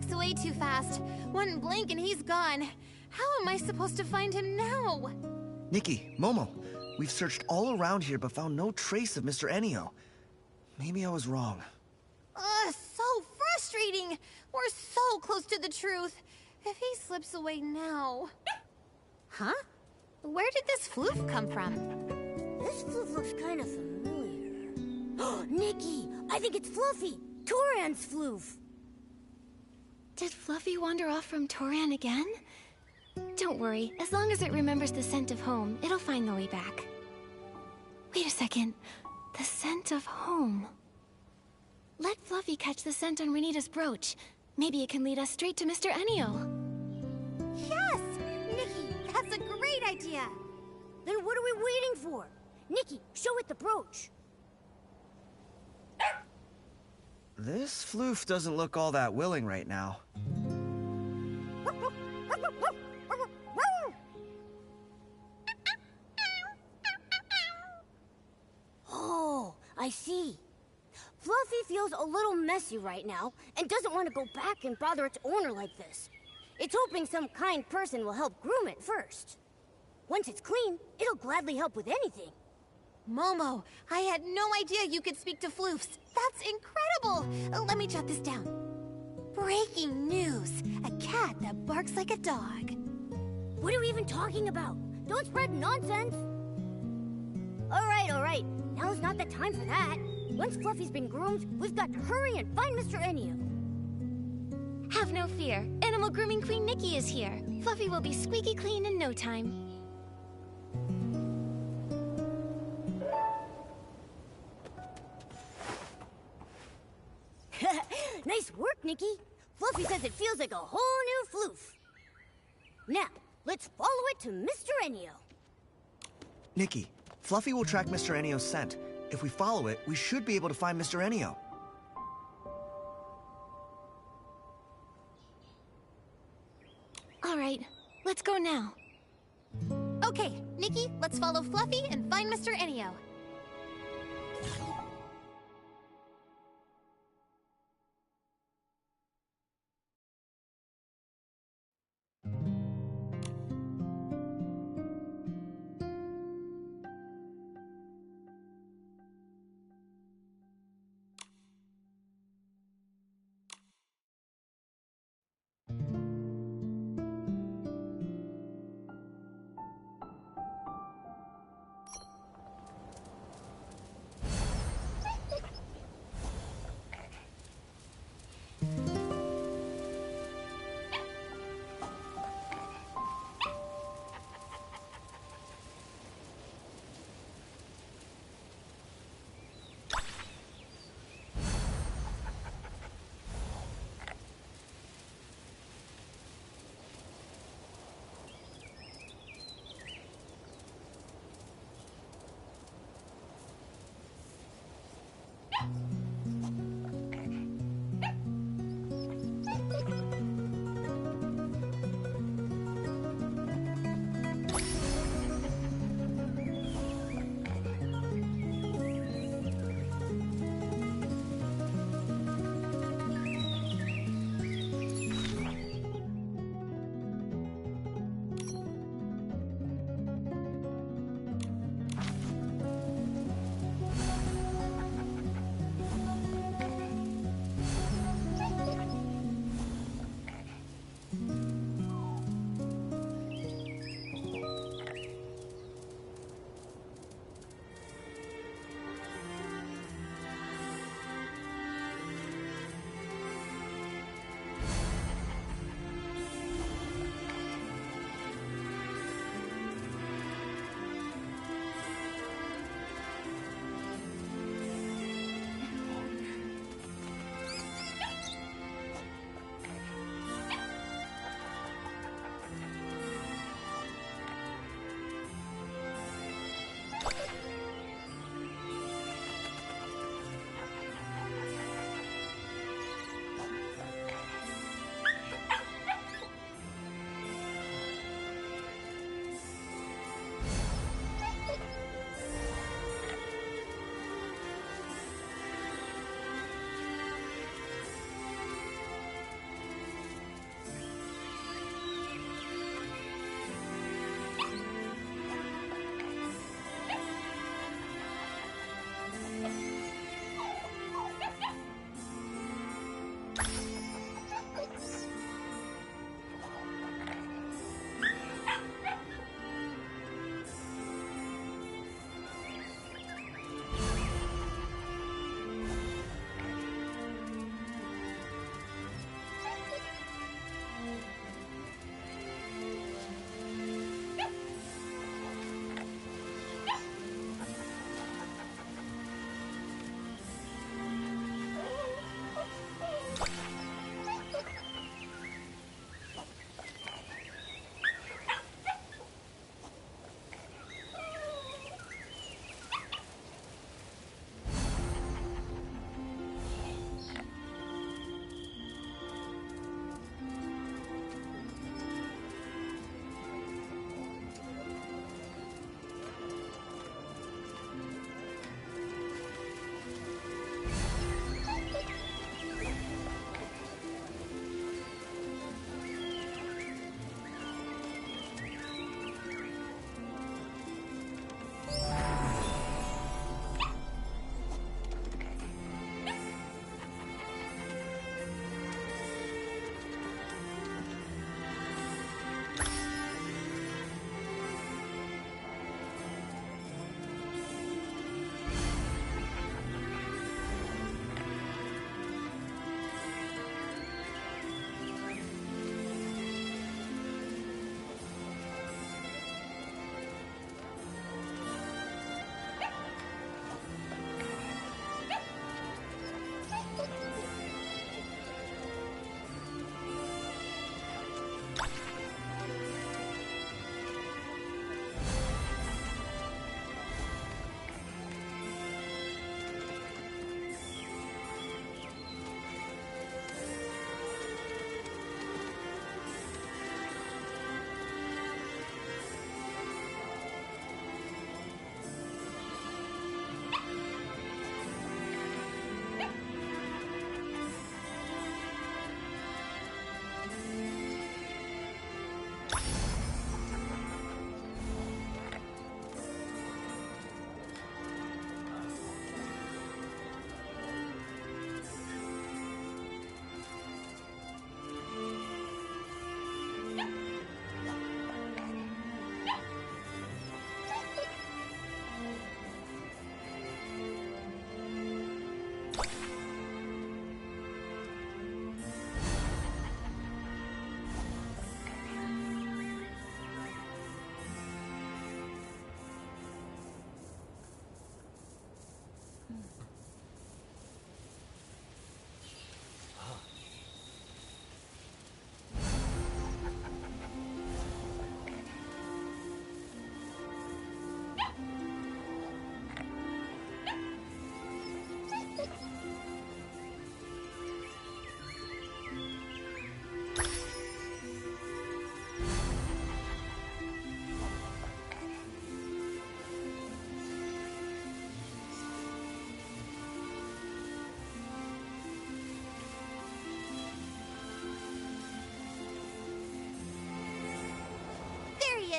walks away too fast. One blink and he's gone. How am I supposed to find him now? Nikki, Momo, we've searched all around here but found no trace of Mr. Enio. Maybe I was wrong. Ugh, so frustrating. We're so close to the truth. If he slips away now... Huh? Where did this floof come from? This floof looks kind of familiar. Nikki, I think it's Fluffy, Toran's floof. Did Fluffy wander off from Toran again? Don't worry, as long as it remembers the scent of home, it'll find the way back. Wait a second. The scent of home. Let Fluffy catch the scent on Renita's brooch. Maybe it can lead us straight to Mr. Enio. Yes! Nikki, that's a great idea! Then what are we waiting for? Nikki, show it the brooch. This floof doesn't look all that willing right now. Oh, I see. Fluffy feels a little messy right now and doesn't want to go back and bother its owner like this. It's hoping some kind person will help groom it first. Once it's clean, it'll gladly help with anything. Momo, I had no idea you could speak to floofs. That's incredible! Let me jot this down. Breaking news. A cat that barks like a dog. What are we even talking about? Don't spread nonsense! All right. Now's not the time for that. Once Fluffy's been groomed, we've got to hurry and find Mr. Enio. Have no fear. Animal Grooming Queen Nikki is here. Fluffy will be squeaky clean in no time. Nice work, Nikki. Fluffy says it feels like a whole new floof. Now, let's follow it to Mr. Enio. Nikki, Fluffy will track Mr. Enio's scent. If we follow it, we should be able to find Mr. Enio. All right, let's go now. Okay, Nikki, let's follow Fluffy and find Mr. Enio.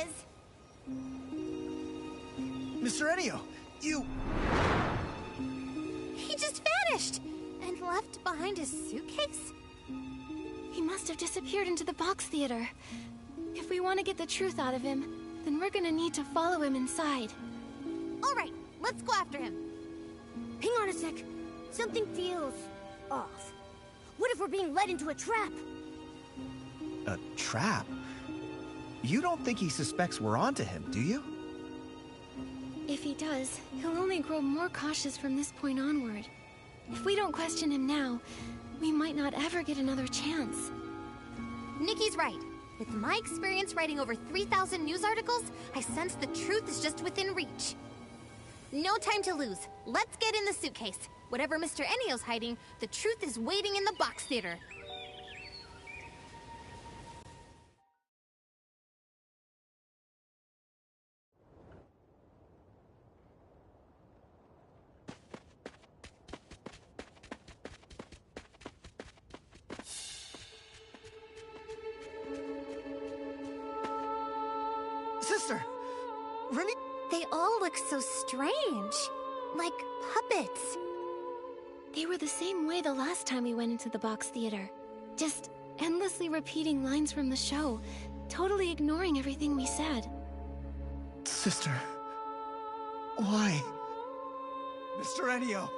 is. Mr. Enio, you... He just vanished and left behind his suitcase. He must have disappeared into the box theater. If we want to get the truth out of him, then we're gonna need to follow him inside. All right, let's go after him. Hang on a sec. Something feels off. What if we're being led into a trap? A trap? You don't think he suspects we're onto him, do you? If he does, he'll only grow more cautious from this point onward. If we don't question him now, we might not ever get another chance. Nikki's right. With my experience writing over 3,000 news articles, I sense the truth is just within reach. No time to lose. Let's get in the suitcase. Whatever Mr. Enio's hiding, the truth is waiting in the box theater. Sister! Remy... They all look so strange. Like puppets. They were the same way the last time we went into the box theater. Just endlessly repeating lines from the show, totally ignoring everything we said. Sister... Why? Mr. Enio!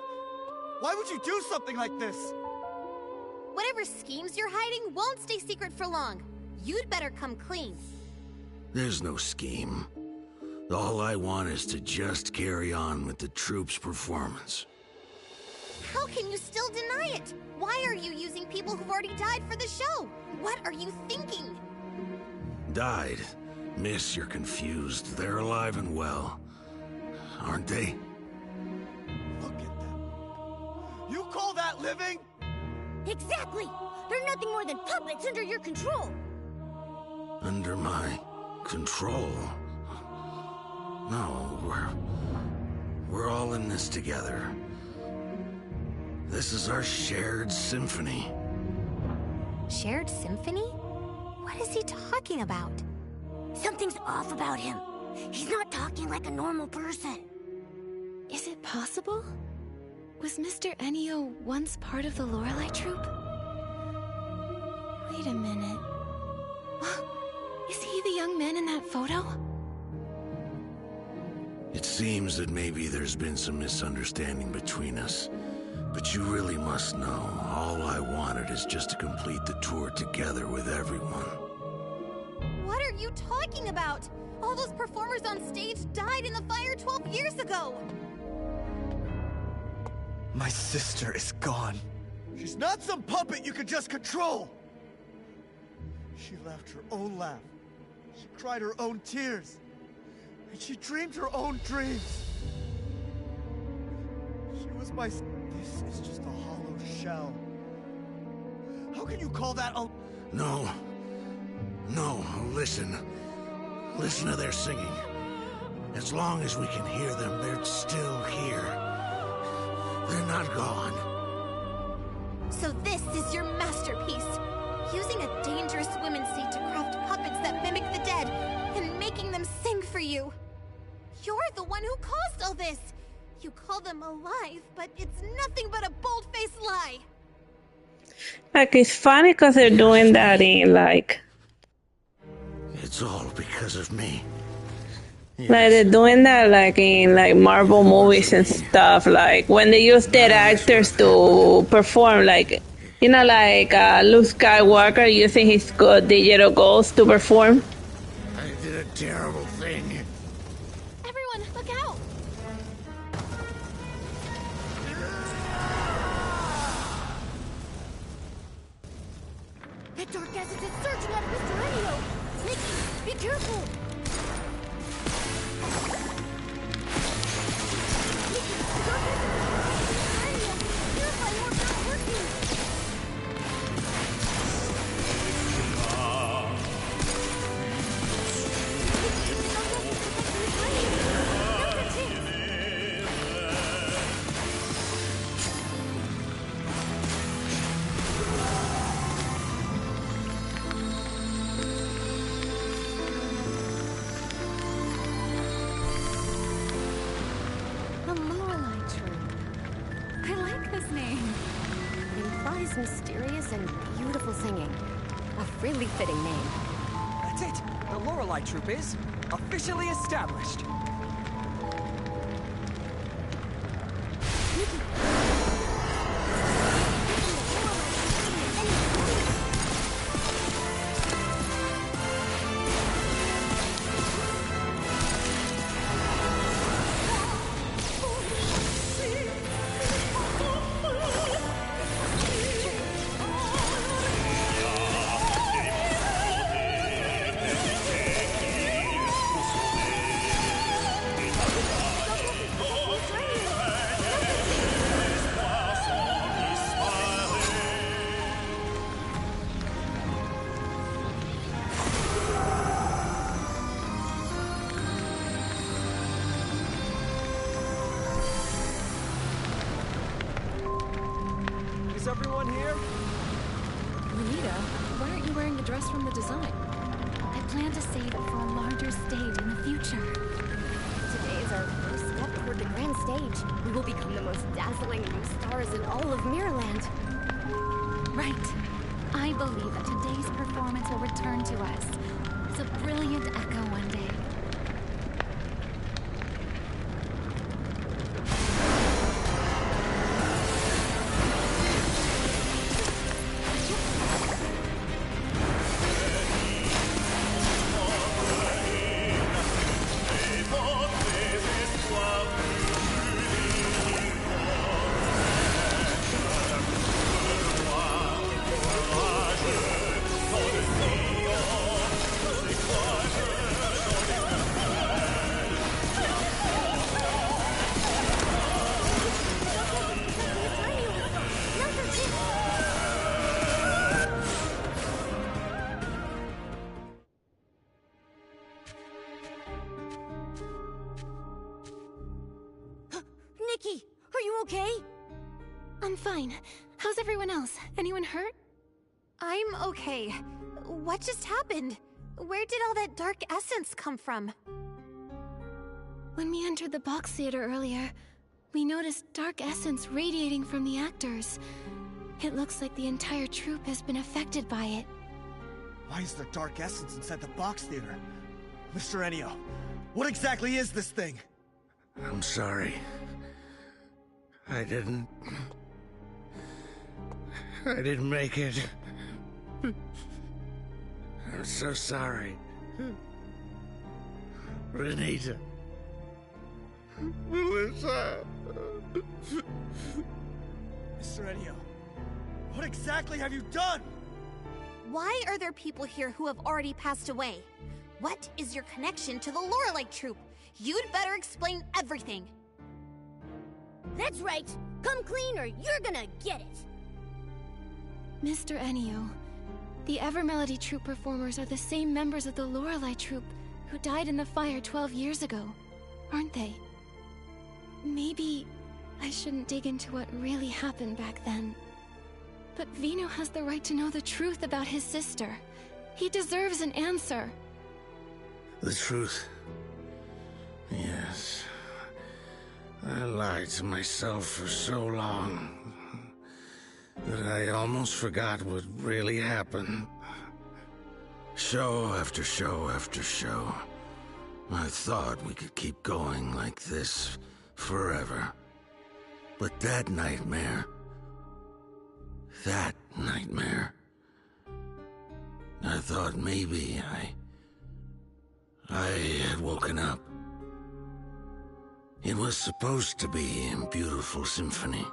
Why would you do something like this? Whatever schemes you're hiding won't stay secret for long. You'd better come clean. There's no scheme. All I want is to just carry on with the troupe's performance. How can you still deny it? Why are you using people who've already died for the show? What are you thinking? Died? Miss, you're confused. They're alive and well. Aren't they? Look at them. You call that living? Exactly! They're nothing more than puppets under your control! Under my control? No, we're all in this together. This is our shared symphony. Shared symphony? What is he talking about? Something's off about him. He's not talking like a normal person. Is it possible? Was Mr. Enio once part of the Lorelei troupe? Wait a minute. Is he the young man in that photo? It seems that maybe there's been some misunderstanding between us. But you really must know, all I wanted is just to complete the tour together with everyone. What are you talking about? All those performers on stage died in the fire 12 years ago! My sister is gone. She's not some puppet you could just control! She laughed her own laugh. She cried her own tears. And she dreamed her own dreams. She was my... This is just a hollow shell. How can you call that a... No. No, listen. Listen to their singing. As long as we can hear them, they're still here. They're not gone. So this is your masterpiece. Using a dangerous women's seed to craft puppets that mimic the dead, and making them sing for you. You're the one who caused all this. You call them alive, but it's nothing but a bold-faced lie. Like, it's funny because they're doing that in, like... It's all because of me. Like, they're doing that, like, in, like, Marvel movies and stuff. Like, when they use dead actors to perform, like... You know, like, Luke Skywalker using his digital ghost to perform. I did a terrible thing. Everyone, look out! That dark acid is surging out of Mr. Enio! Nikki, be careful! Nikki, the dark acid is surging out of Mr. Enio! Purify more, it's not working! Troop. I like this name. It implies mysterious and beautiful singing. A really fitting name. That's it! The Lorelei Troop is officially established. Is everyone here? Renita, why aren't you wearing the dress from the design? I plan to save it for a larger stage in the future. Today is our first step toward the grand stage. We will become the most dazzling new stars in all of Mirrorland. Right. I believe that today's performance will return to us as a brilliant echo one day. Nikki, are you okay? I'm fine. How's everyone else? Anyone hurt? I'm okay. What just happened? Where did all that dark essence come from? When we entered the box theater earlier, we noticed dark essence radiating from the actors. It looks like the entire troupe has been affected by it. Why is there dark essence inside the box theater? Mr. Ennio, what exactly is this thing? I'm sorry. I didn't make it. I'm so sorry. Renita. Melissa. Mr. Ennio, what exactly have you done? Why are there people here who have already passed away? What is your connection to the Lorelei Troop? You'd better explain everything. That's right. Come clean or you're gonna get it. Mr. Ennio, the Evermelody Troupe performers are the same members of the Lorelei Troupe who died in the fire 12 years ago, aren't they? Maybe I shouldn't dig into what really happened back then. But Vino has the right to know the truth about his sister. He deserves an answer. The truth. Yes. I lied to myself for so long that I almost forgot what really happened. Show after show after show. I thought we could keep going like this forever. But that nightmare, I thought maybe I had woken up. It was supposed to be a beautiful symphony.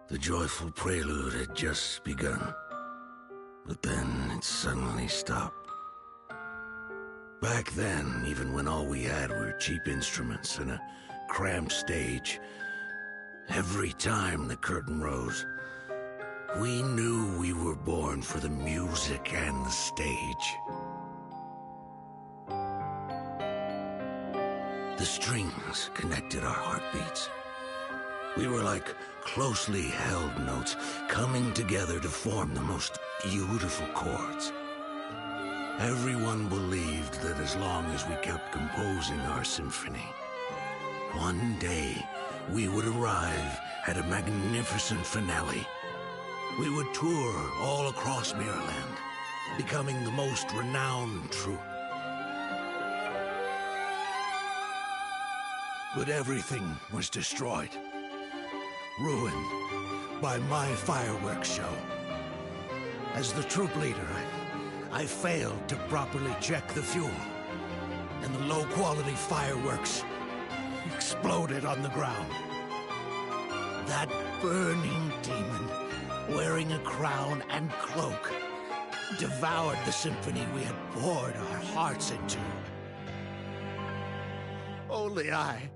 The joyful prelude had just begun. But then it suddenly stopped. Back then, even when all we had were cheap instruments and a cramped stage, every time the curtain rose, we knew we were born for the music and the stage. The strings connected our heartbeats. We were like closely held notes coming together to form the most beautiful chords. Everyone believed that as long as we kept composing our symphony, one day we would arrive at a magnificent finale. We would tour all across Mirrorland, becoming the most renowned troupe. But everything was destroyed, ruined by my fireworks show. As the troop leader, I failed to properly check the fuel, and the low-quality fireworks exploded on the ground. That burning demon, wearing a crown and cloak, devoured the symphony we had poured our hearts into. Only I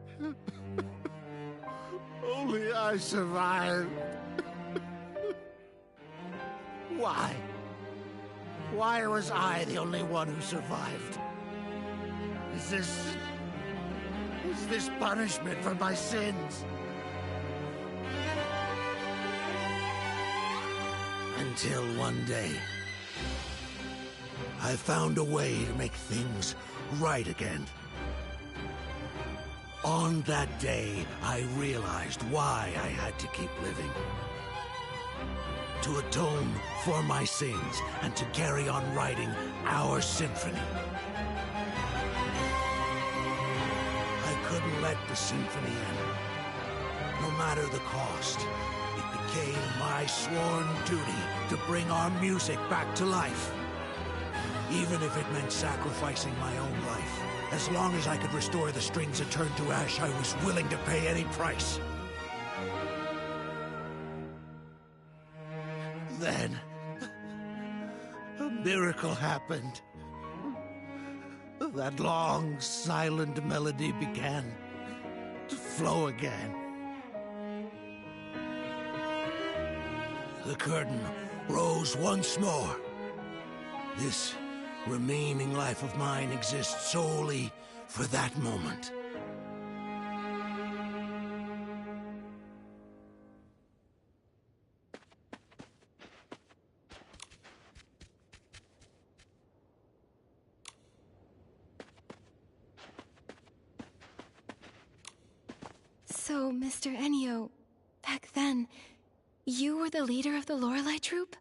survived. Why? Why was I the only one who survived? Is this punishment for my sins? Until one day, I found a way to make things right again. On that day, I realized why I had to keep living. To atone for my sins and to carry on writing our symphony. I couldn't let the symphony end. No matter the cost, it became my sworn duty to bring our music back to life. Even if it meant sacrificing my own life. As long as I could restore the strings and turn to ash, I was willing to pay any price. Then, a miracle happened. That long, silent melody began to flow again. The curtain rose once more. This remaining life of mine exists solely for that moment. So, Mr. Ennio, back then, you were the leader of the Lorelei troupe?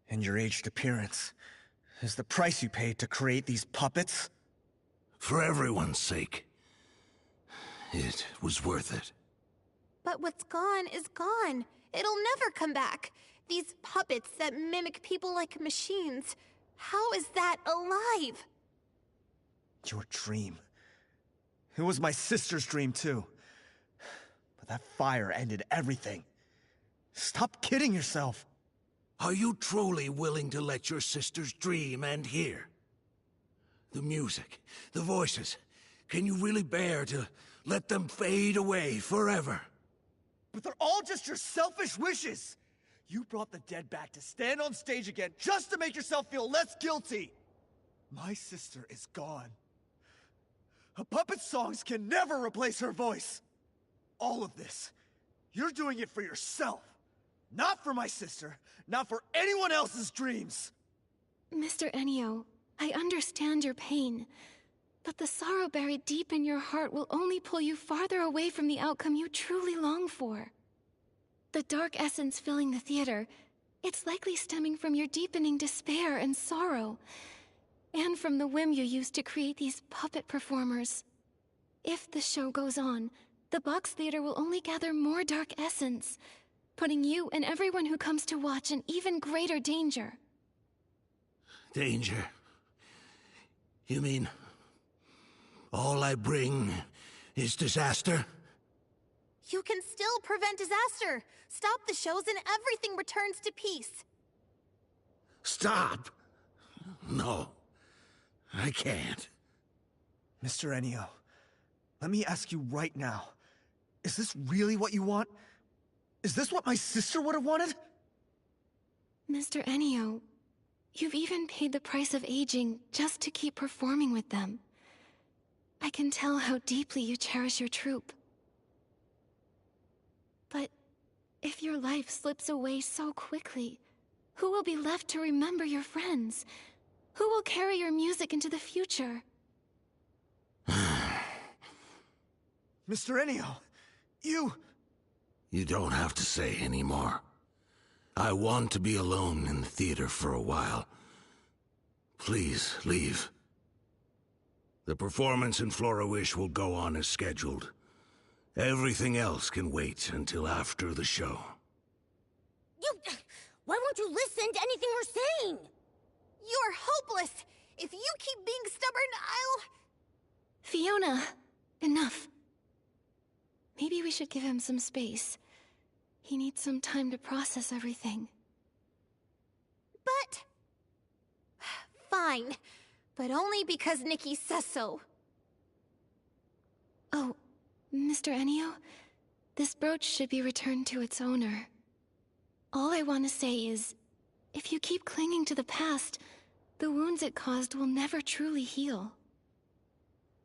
And your aged appearance is the price you paid to create these puppets? For everyone's sake, it was worth it. But what's gone is gone. It'll never come back. These puppets that mimic people like machines. How is that alive? Your dream. It was my sister's dream, too. But that fire ended everything. Stop kidding yourself. Are you truly willing to let your sister's dream end here? The music, the voices, can you really bear to let them fade away forever? But they're all just your selfish wishes! You brought the dead back to stand on stage again just to make yourself feel less guilty! My sister is gone. A puppet's songs can never replace her voice! All of this, you're doing it for yourself! Not for my sister, not for anyone else's dreams! Mr. Ennio, I understand your pain, but the sorrow buried deep in your heart will only pull you farther away from the outcome you truly long for. The dark essence filling the theater, it's likely stemming from your deepening despair and sorrow, and from the whim you used to create these puppet performers. If the show goes on, the box theater will only gather more dark essence, putting you and everyone who comes to watch in even greater danger. Danger? You mean all I bring is disaster? You can still prevent disaster. Stop the shows and everything returns to peace. Stop? No, I can't. Mr. Ennio, let me ask you right now. Is this really what you want? Is this what my sister would have wanted? Mr. Ennio, you've even paid the price of aging just to keep performing with them. I can tell how deeply you cherish your troupe. But if your life slips away so quickly, Who will be left to remember your friends? Who will carry your music into the future? Mr. Ennio, you... You don't have to say anymore. I want to be alone in the theater for a while. Please, leave. The performance in Flora-Wish will go on as scheduled. Everything else can wait until after the show. Why won't you listen to anything we're saying? You're hopeless! If you keep being stubborn, I'll... Fiona, enough. Maybe we should give him some space. He needs some time to process everything. But... Fine. But only because Nikki says so. Oh, Mr. Ennio, this brooch should be returned to its owner. All I want to say is, if you keep clinging to the past, the wounds it caused will never truly heal.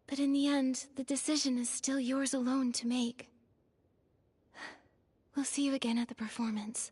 But in the end, the decision is still yours alone to make. We'll see you again at the performance.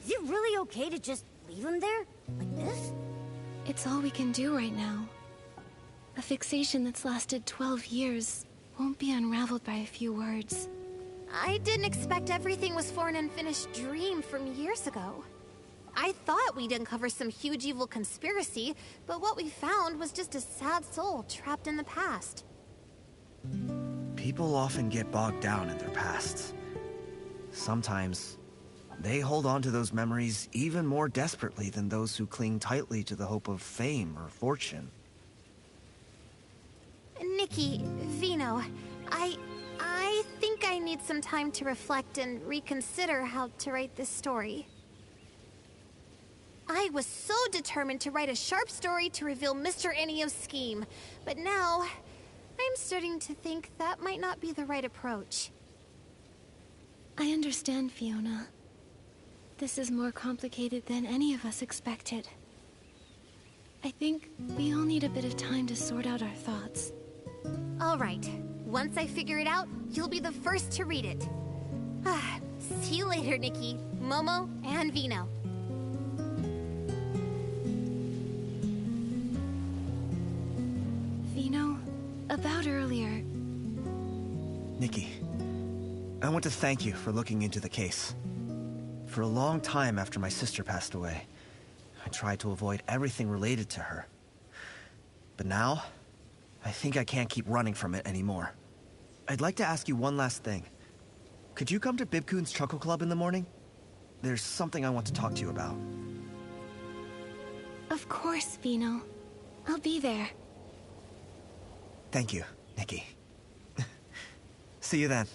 Is it really okay to just leave him there? Like this? It's all we can do right now. A fixation that's lasted 12 years won't be unraveled by a few words. I didn't expect everything was for an unfinished dream from years ago. I thought we'd uncover some huge evil conspiracy, but what we found was just a sad soul trapped in the past. People often get bogged down in their pasts. Sometimes, they hold on to those memories even more desperately than those who cling tightly to the hope of fame or fortune. Nikki, Vino, I think I need some time to reflect and reconsider how to write this story. I was so determined to write a sharp story to reveal Mr. Ennio's scheme, but now I'm starting to think that might not be the right approach. I understand, Fiona. This is more complicated than any of us expected. I think we all need a bit of time to sort out our thoughts. All right. Once I figure it out, you'll be the first to read it. See you later, Nikki, Momo, and Vino. Vino, about earlier... Nikki, I want to thank you for looking into the case. For a long time after my sister passed away, I tried to avoid everything related to her. But now, I think I can't keep running from it anymore. I'd like to ask you one last thing. Could you come to Bibcoon's Chuckle Club in the morning? There's something I want to talk to you about. Of course, Vino. I'll be there. Thank you, Nikki. See you then.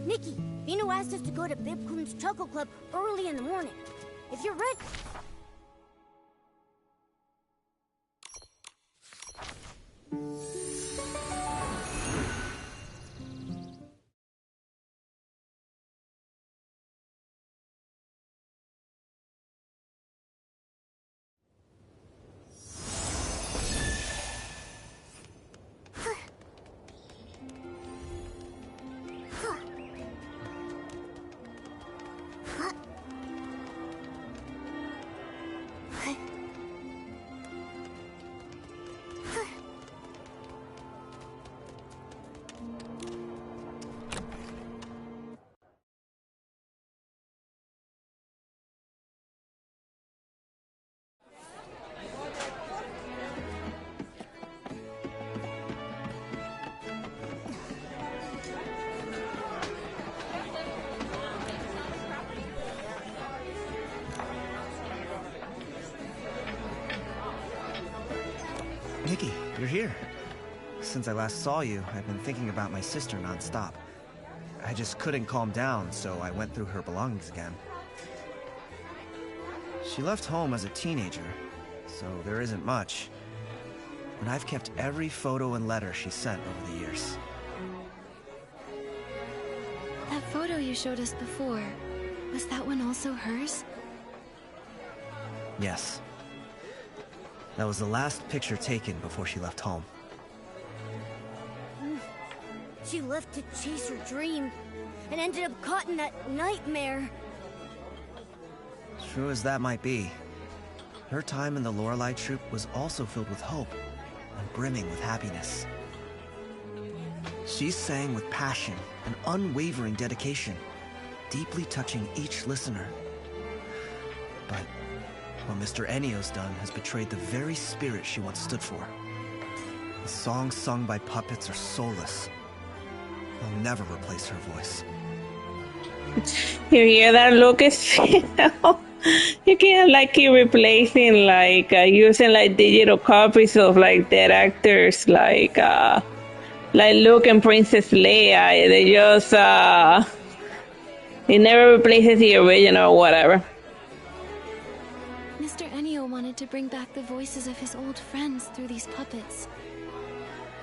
Nikki, Vino asked us to go to Bibcoon's Chuckle Club early in the morning. If you're ready... Nikki, you're here. Since I last saw you, I've been thinking about my sister nonstop. I just couldn't calm down, so I went through her belongings again. She left home as a teenager, so there isn't much. But I've kept every photo and letter she sent over the years. That photo you showed us before, was that one also hers? Yes. That was the last picture taken before she left home. She left to chase her dream, and ended up caught in that nightmare. True as that might be, her time in the Lorelei troupe was also filled with hope and brimming with happiness. She sang with passion and unwavering dedication, deeply touching each listener. But what Mr. Enio's done has betrayed the very spirit she once stood for. The songs sung by puppets are soulless. They'll never replace her voice. You hear that, Lucas? You can't like keep replacing using like digital copies of like dead actors like Luke and Princess Leia. They just it never replaces the original or whatever. Mr. Enio wanted to bring back the voices of his old friends through these puppets.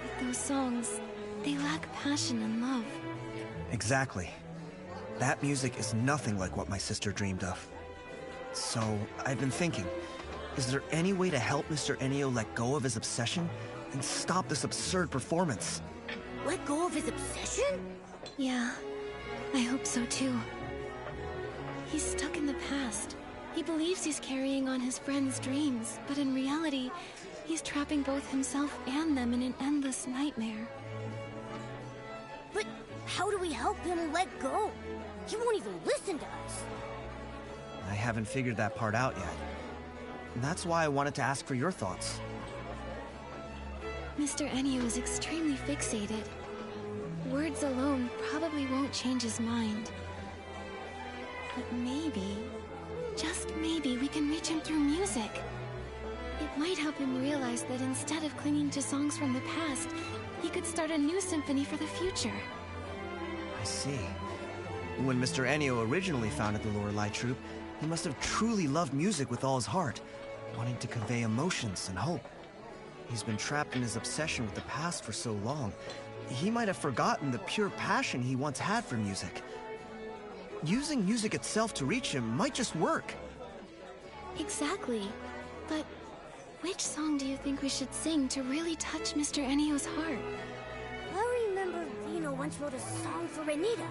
But those songs, they lack passion and love. Exactly. That music is nothing like what my sister dreamed of. So, I've been thinking, is there any way to help Mr. Enio let go of his obsession and stop this absurd performance? Let go of his obsession? Yeah, I hope so too. He's stuck in the past. He believes he's carrying on his friends' dreams, but in reality, he's trapping both himself and them in an endless nightmare. But how do we help him let go? He won't even listen to us. I haven't figured that part out yet. And that's why I wanted to ask for your thoughts. Mr. Enio is extremely fixated. Words alone probably won't change his mind. But maybe, just maybe, we can reach him through music. It might help him realize that instead of clinging to songs from the past, he could start a new symphony for the future. I see. When Mr. Enio originally founded the Lorelei troupe, he must have truly loved music with all his heart, wanting to convey emotions and hope. He's been trapped in his obsession with the past for so long, he might have forgotten the pure passion he once had for music. Using music itself to reach him might just work. Exactly. But which song do you think we should sing to really touch Mr. Enio's heart? I remember Vino once wrote a song for Renita.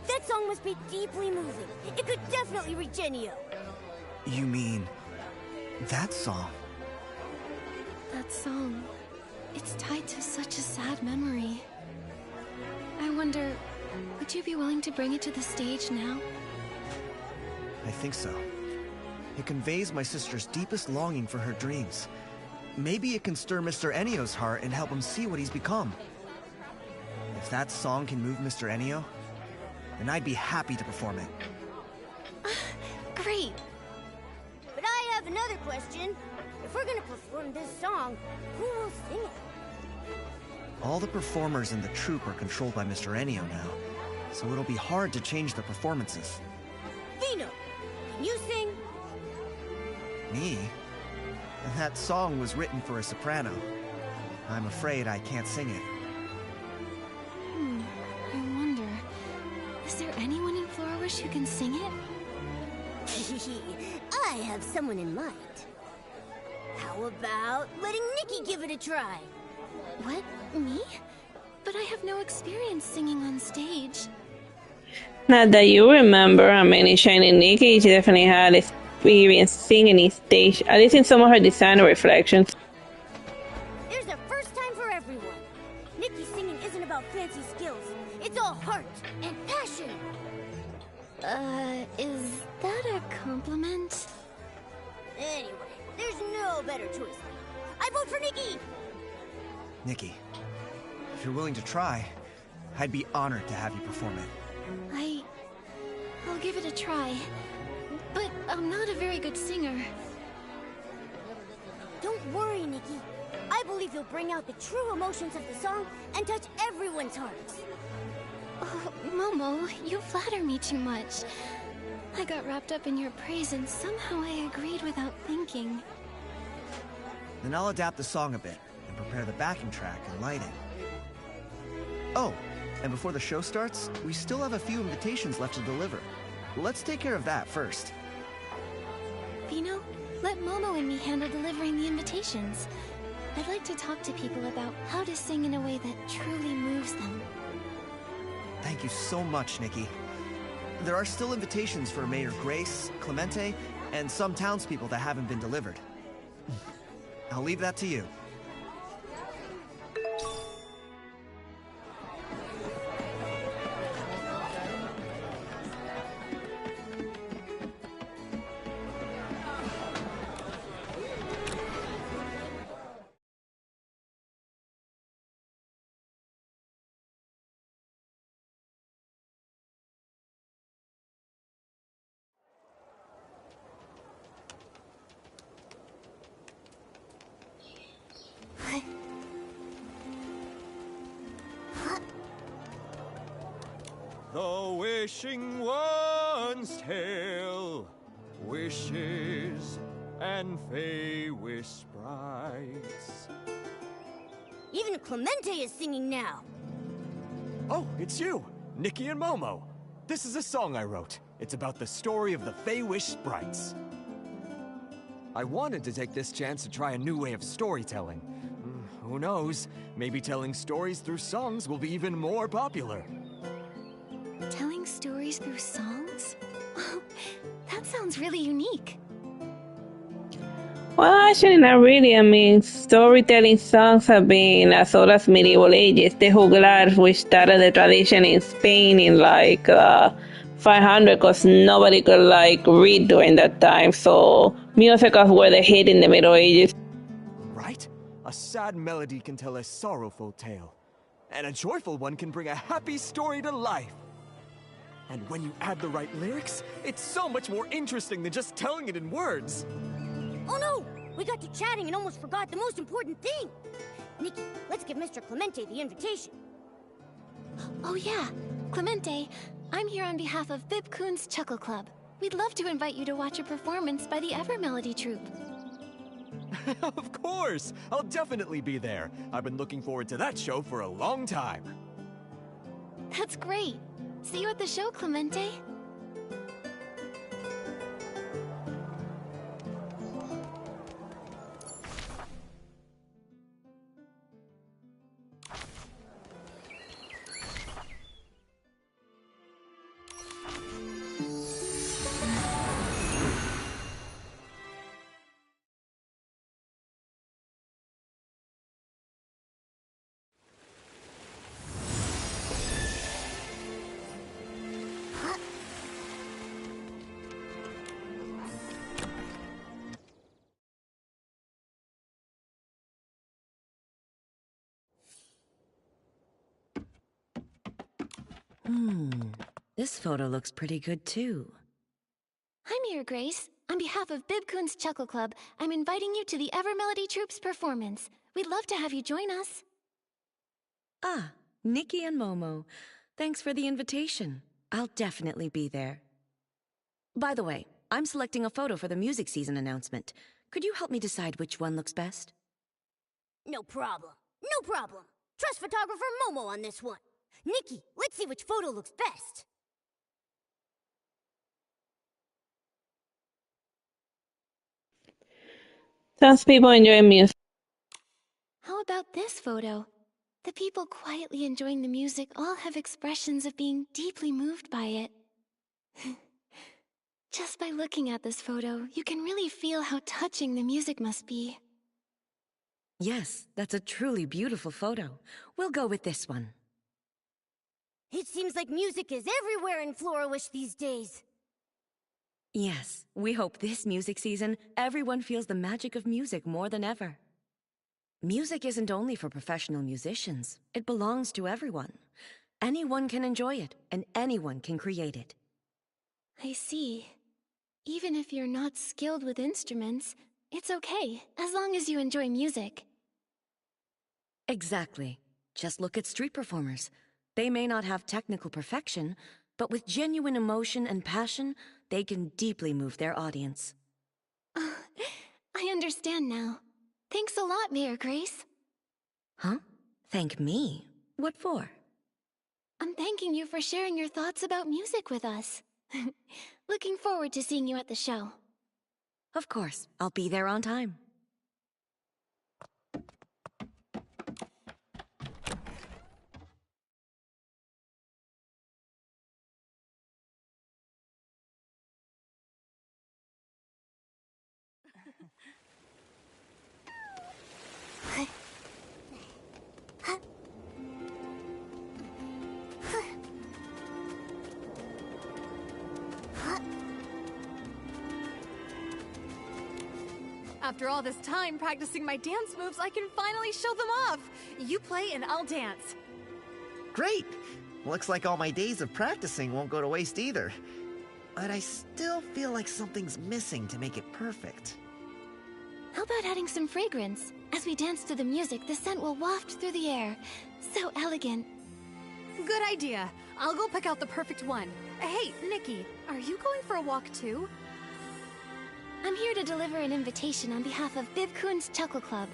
That song must be deeply moving. It could definitely reach Enio. You mean that song? That song. It's tied to such a sad memory. I wonder, would you be willing to bring it to the stage now? I think so. It conveys my sister's deepest longing for her dreams. Maybe it can stir Mr. Enio's heart and help him see what he's become. If that song can move Mr. Enio, then I'd be happy to perform it. Great! But I have another question. If we're gonna perform this song, who will sing it? All the performers in the troupe are controlled by Mr. Enio now, so it'll be hard to change the performances. Vino, can you sing? Me? That song was written for a soprano. I'm afraid I can't sing it. I wonder, is there anyone in Florawish who can sing it? I have someone in mind. How about letting Nikki give it a try? What? Me? But I have no experience singing on stage. Not that you remember, I mean, in Shiny Nikki, she definitely had experience singing in stage, at least in some of her design reflections. There's a first time for everyone. Nikki's singing isn't about fancy skills. It's all heart and passion. Is that a compliment? Anyway, there's no better choice. I vote for Nikki! Nikki, if you're willing to try, I'd be honored to have you perform it. I'll give it a try. But I'm not a very good singer. Don't worry, Nikki. I believe you'll bring out the true emotions of the song and touch everyone's hearts. Oh, Momo, you flatter me too much. I got wrapped up in your praise and somehow I agreed without thinking. Then I'll adapt the song a bit and prepare the backing track and lighting. Oh, and before the show starts, we still have a few invitations left to deliver. Let's take care of that first. Vino, let Momo and me handle delivering the invitations. I'd like to talk to people about how to sing in a way that truly moves them. Thank you so much, Nikki. There are still invitations for Mayor Grace, Clemente, and some townspeople that haven't been delivered. I'll leave that to you. The wishing one's tale, wishes and fey-wish sprites. Even Clemente is singing now. Oh, it's you, Nikki and Momo. This is a song I wrote. It's about the story of the Fey-wish sprites. I wanted to take this chance to try a new way of storytelling. Who knows? Maybe telling stories through songs will be even more popular. Telling stories through songs? That sounds really unique. Well, actually, not really. I mean, storytelling songs have been as old as medieval ages. The juglar, which started the tradition in Spain in like 500, because nobody could like read during that time. So musicals were the hit in the Middle Ages. Right? A sad melody can tell a sorrowful tale, and a joyful one can bring a happy story to life. And when you add the right lyrics, it's so much more interesting than just telling it in words. Oh no! We got to chatting and almost forgot the most important thing! Nikki, let's give Mr. Clemente the invitation. Oh yeah, Clemente, I'm here on behalf of Bib-kun's Chuckle Club. We'd love to invite you to watch a performance by the Evermelody Troupe. Of course! I'll definitely be there. I've been looking forward to that show for a long time. That's great. See you at the show, Clemente. This photo looks pretty good too. I'm here, Grace. On behalf of Bib-kun's Chuckle Club, I'm inviting you to the Evermelody Troupe's performance. We'd love to have you join us. Ah, Nikki and Momo. Thanks for the invitation. I'll definitely be there. By the way, I'm selecting a photo for the music season announcement. Could you help me decide which one looks best? No problem. No problem. Trust photographer Momo on this one. Nikki, let's see which photo looks best. Some people enjoy music. How about this photo? The people quietly enjoying the music all have expressions of being deeply moved by it. Just by looking at this photo, you can really feel how touching the music must be. Yes, that's a truly beautiful photo. We'll go with this one. It seems like music is everywhere in Florawish these days. Yes, we hope this music season, everyone feels the magic of music more than ever. Music isn't only for professional musicians. It belongs to everyone. Anyone can enjoy it, and anyone can create it. I see. Even if you're not skilled with instruments, it's okay, as long as you enjoy music. Exactly. Just look at street performers. They may not have technical perfection, But with genuine emotion and passion, they can deeply move their audience. I understand now. Thanks a lot, Mayor Grace. Huh? Thank me? What for? I'm thanking you for sharing your thoughts about music with us. Looking forward to seeing you at the show. Of course, I'll be there on time. After all this time practicing my dance moves, I can finally show them off. You play and I'll dance. Great! Looks like all my days of practicing won't go to waste either. But I still feel like something's missing to make it perfect. How about adding some fragrance? As we dance to the music, the scent will waft through the air. So elegant. Good idea. I'll go pick out the perfect one. Hey, Nikki, are you going for a walk too? I'm here to deliver an invitation on behalf of Bib-kun's Chuckle Club.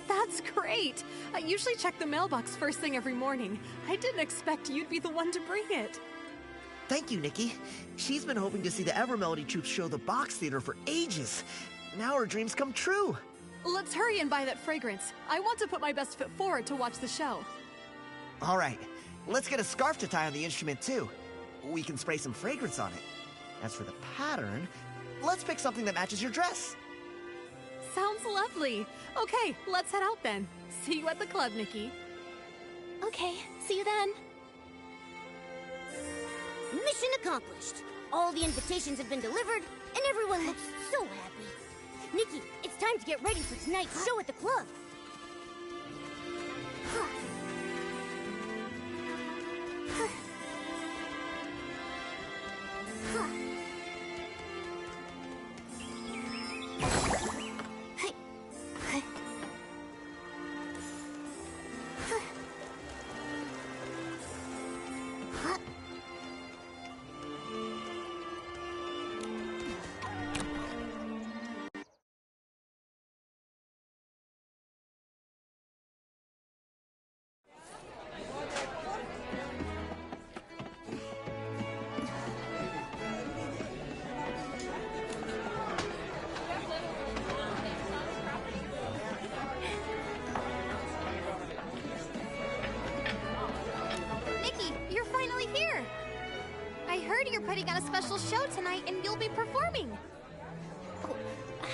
That's great! I usually check the mailbox first thing every morning. I didn't expect you'd be the one to bring it. Thank you, Nikki. She's been hoping to see the Evermelody Troupe show the box theater for ages. Now her dreams come true. Let's hurry and buy that fragrance. I want to put my best foot forward to watch the show. All right, let's get a scarf to tie on the instrument too. We can spray some fragrance on it. As for the pattern, let's pick something that matches your dress. Sounds lovely. Okay, let's head out then. See you at the club, Nikki. Okay, see you then. Mission accomplished. All the invitations have been delivered, and everyone looks so happy. Nikki, it's time to get ready for tonight's show at the club. You're putting on a special show tonight and you'll be performing. Oh,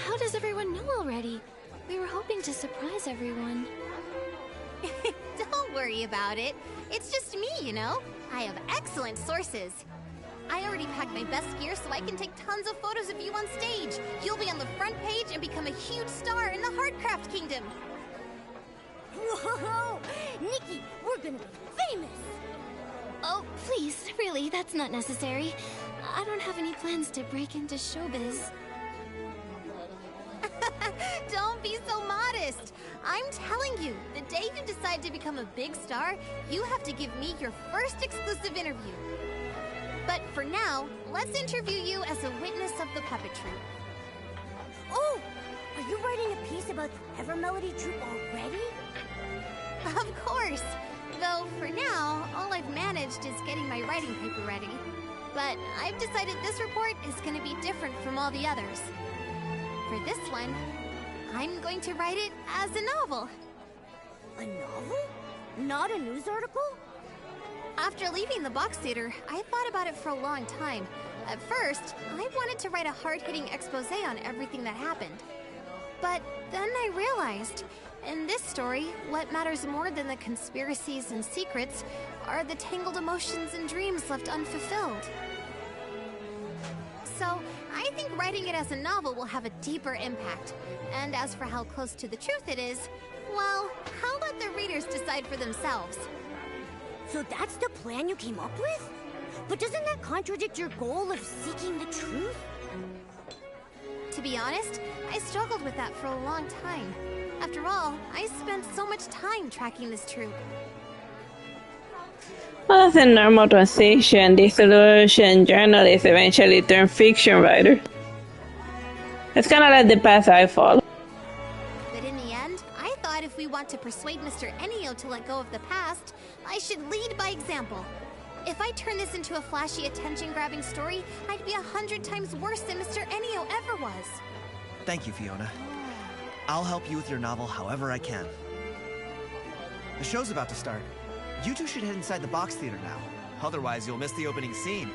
how does everyone know already? We were hoping to surprise everyone. Don't worry about it. It's just me, you know. I have excellent sources. I already packed my best gear so I can take tons of photos of you on stage. You'll be on the front page and become a huge star in the Heartcraft Kingdom. Whoa! Nikki, we're gonna be famous! Oh, please, really, that's not necessary. I don't have any plans to break into showbiz. Don't be so modest. I'm telling you, the day you decide to become a big star, you have to give me your first exclusive interview. But for now, let's interview you as a witness of the puppet troupe. Oh! Are you writing a piece about the Evermelody Troupe already? Of course! Though, for now, all I've managed is getting my writing paper ready. But I've decided this report is going to be different from all the others. For this one, I'm going to write it as a novel. A novel? Not a news article? After leaving the box theater, I thought about it for a long time. At first, I wanted to write a hard-hitting expose on everything that happened. But then I realized, in this story, what matters more than the conspiracies and secrets are the tangled emotions and dreams left unfulfilled. So, I think writing it as a novel will have a deeper impact. And as for how close to the truth it is, well, I'll let the readers decide for themselves. So that's the plan you came up with? But doesn't that contradict your goal of seeking the truth? To be honest, I struggled with that for a long time. After all, I spent so much time tracking this troupe. Well, that's a normal transition. Disillusioned journalists eventually turn fiction writer. It's kind of like the path I follow. But in the end, I thought if we want to persuade Mr. Enio to let go of the past, I should lead by example. If I turn this into a flashy, attention-grabbing story, I'd be 100 times worse than Mr. Enio ever was. Thank you, Fiona. I'll help you with your novel however I can. The show's about to start. You two should head inside the box theater now. Otherwise, you'll miss the opening scene.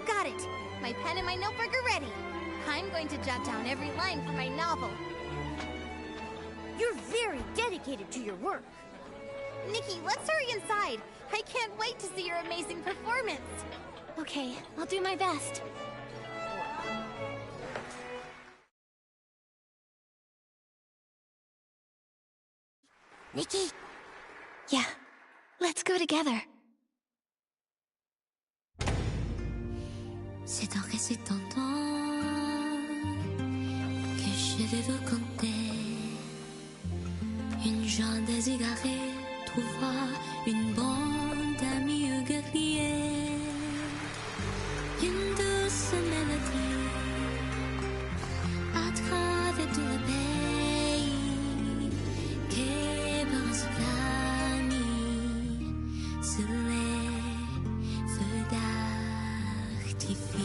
Got it. My pen and my notebook are ready. I'm going to jot down every line for my novel. You're very dedicated to your work. Nikki, let's hurry inside. I can't wait to see your amazing performance. Okay, I'll do my best. Nikki? Yeah, let's go together. C'est en récitant que je vais vous conter. Une jeune désirée trouva une bande d'amis guerriers. Une douce mélodie à travers tout le pays qui pense d'amis sous les feux d'artifice.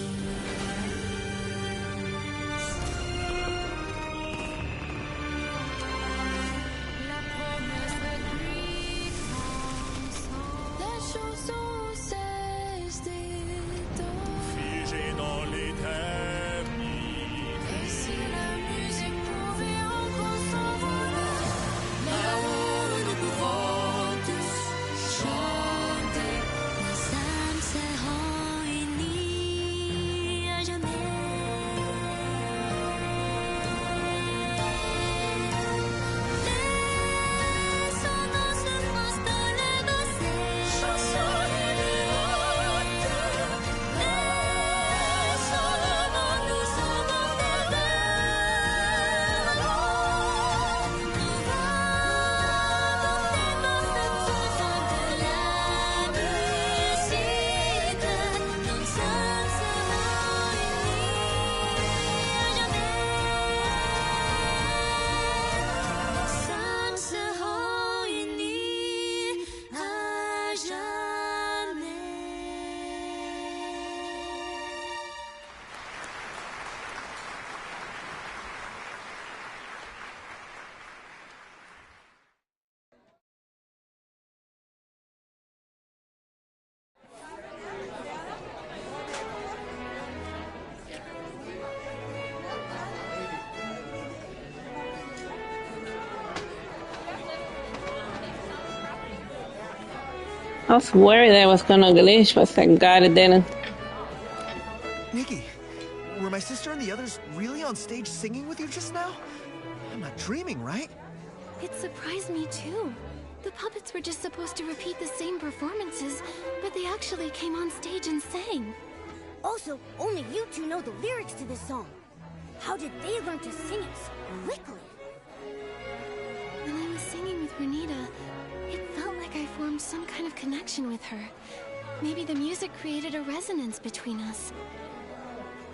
I was worried I was gonna glitch, but thank God it didn't. Nikki, were my sister and the others really on stage singing with you just now? I'm not dreaming, right? It surprised me too. The puppets were just supposed to repeat the same performances, but they actually came on stage and sang. Also, only you two know the lyrics to this song. How did they learn to sing it so quickly? When I was singing with Renita, it felt like I formed some kind of connection with her. Maybe the music created a resonance between us.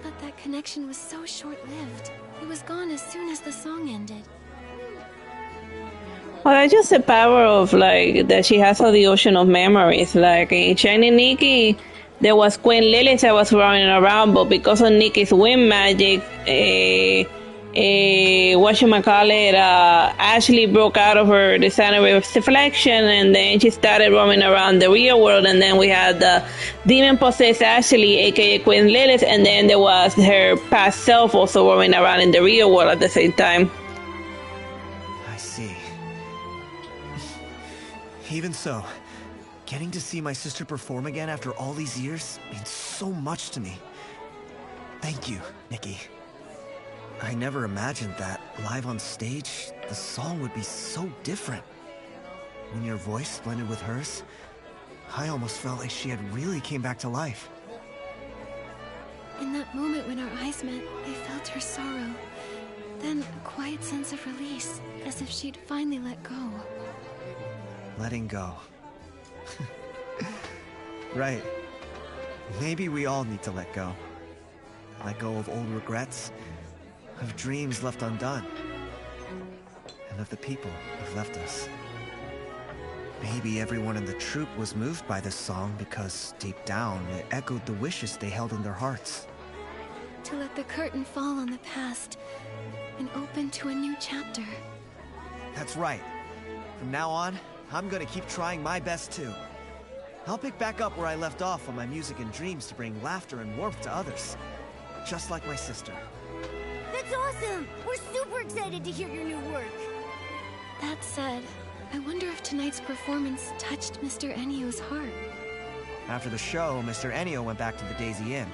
But that connection was so short-lived. It was gone as soon as the song ended. Well, that's just the power of, like, that she has all the ocean of memories. Like, in Shiny Nikki, there was Queen Lilith that was running around, but because of Nikki's wind magic, whatchamacallit, Ashley broke out of her designer reflection, and then she started roaming around the real world, and then we had the demon-possessed Ashley, aka Queen Lilith, and then there was her past self also roaming around in the real world at the same time. I see. Even so, getting to see my sister perform again after all these years means so much to me. Thank you, Nikki. I never imagined that, live on stage, the song would be so different. When your voice blended with hers, I almost felt like she had really came back to life. In that moment when our eyes met, I felt her sorrow. Then a quiet sense of release, as if she'd finally let go. Letting go. Right. Maybe we all need to let go. Let go of old regrets, of dreams left undone, and of the people who've left us. Maybe everyone in the troupe was moved by this song because, deep down, it echoed the wishes they held in their hearts. To let the curtain fall on the past and open to a new chapter. That's right. From now on, I'm gonna keep trying my best too. I'll pick back up where I left off on my music and dreams to bring laughter and warmth to others. Just like my sister. That's awesome! We're super excited to hear your new work. That said, I wonder if tonight's performance touched Mr. Ennio's heart. After the show, Mr. Ennio went back to the Daisy Inn.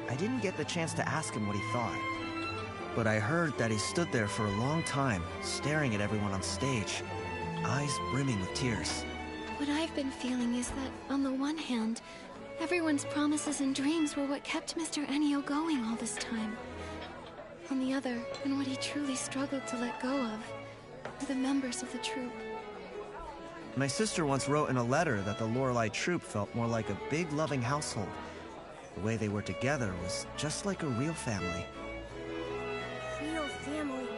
I didn't get the chance to ask him what he thought. But I heard that he stood there for a long time, staring at everyone on stage, eyes brimming with tears. What I've been feeling is that, on the one hand, everyone's promises and dreams were what kept Mr. Ennio going all this time. On the other, and what he truly struggled to let go of, were the members of the troupe. My sister once wrote in a letter that the Lorelei troupe felt more like a big, loving household. The way they were together was just like a real family. Real family.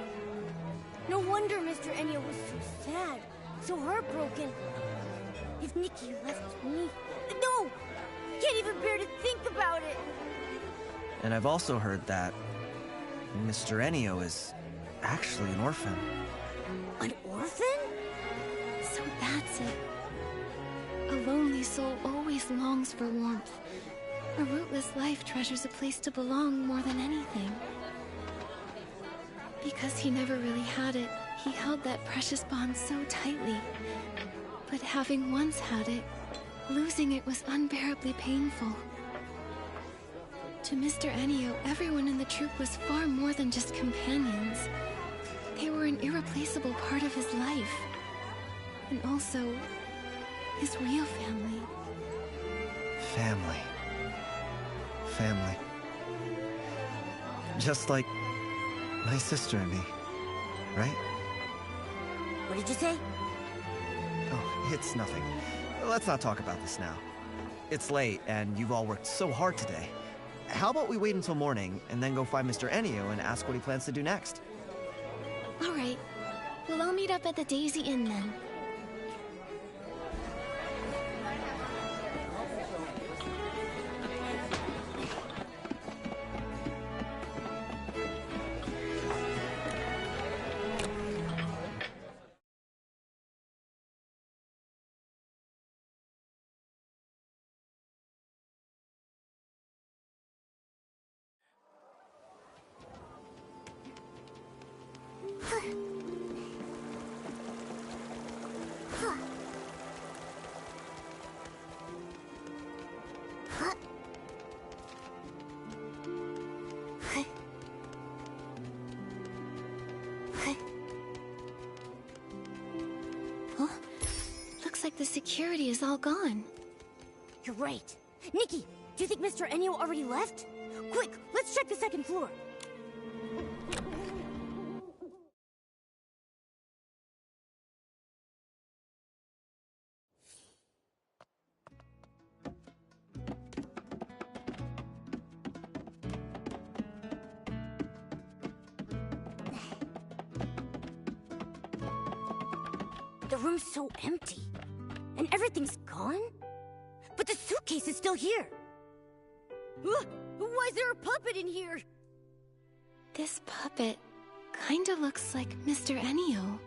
No wonder Mr. Ennio was so sad, so heartbroken. If Nikki left me... No! Can't even bear to think about it! And I've also heard that Mr. Ennio is actually an orphan. An orphan? So that's it. A lonely soul always longs for warmth. A rootless life treasures a place to belong more than anything. Because he never really had it, he held that precious bond so tightly. But having once had it, losing it was unbearably painful. To Mr. Ennio, everyone in the troupe was far more than just companions. They were an irreplaceable part of his life. And also, his real family. Family. Family. Just like my sister and me, right? What did you say? Oh, it's nothing. Let's not talk about this now. It's late, and you've all worked so hard today. How about we wait until morning, and then go find Mr. Ennio and ask what he plans to do next? All right. We'll all meet up at the Daisy Inn then. Like the security is all gone. You're right. Nikki, do you think Mr. Ennio already left? Quick, let's check the second floor. The room's so empty. And everything's gone? But the suitcase is still here. Why is there a puppet in here? This puppet kinda looks like Mr. Ennio.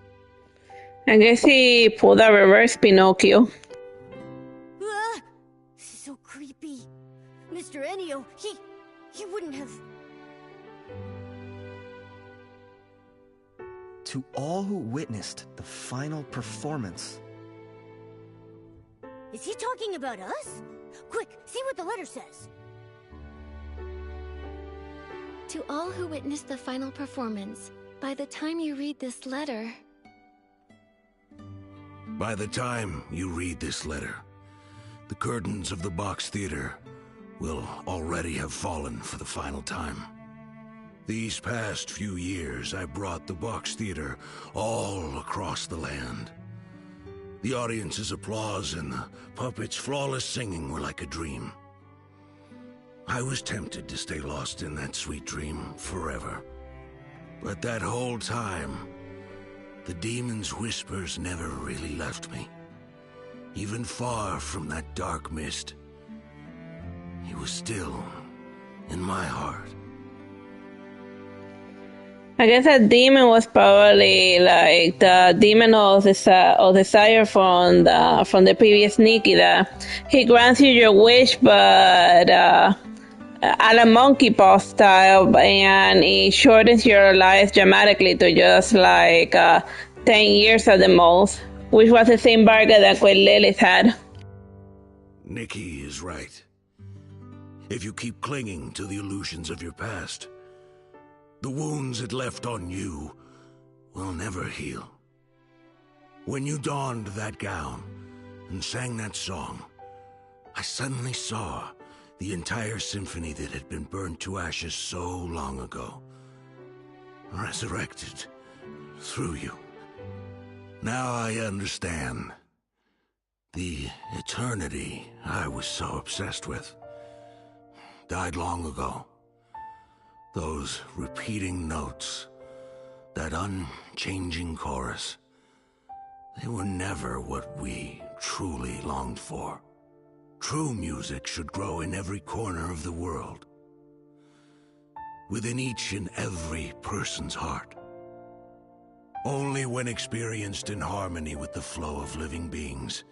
I guess he pulled a reverse Pinocchio. This is so creepy. Mr. Ennio, he wouldn't have... To all who witnessed the final performance. Is he talking about us? Quick, see what the letter says. To all who witnessed the final performance, by the time you read this letter... By the time you read this letter, the curtains of the box theater will already have fallen for the final time. These past few years, I brought the box theater all across the land. The audience's applause and the puppets' flawless singing were like a dream. I was tempted to stay lost in that sweet dream forever. But that whole time, the demon's whispers never really left me. Even far from that dark mist, he was still in my heart. I guess that demon was probably like the demon of desire from the previous Nikki. That he grants you your wish, but a la monkey paw style, and it shortens your life dramatically to just like 10 years at the most, which was the same bargain that Queen Lilith had. Nikki is right. If you keep clinging to the illusions of your past, the wounds it left on you will never heal. When you donned that gown and sang that song, I suddenly saw the entire symphony that had been burned to ashes so long ago, resurrected through you. Now I understand. The eternity I was so obsessed with died long ago. Those repeating notes, that unchanging chorus, they were never what we truly longed for. True music should grow in every corner of the world, within each and every person's heart. Only when experienced in harmony with the flow of living beings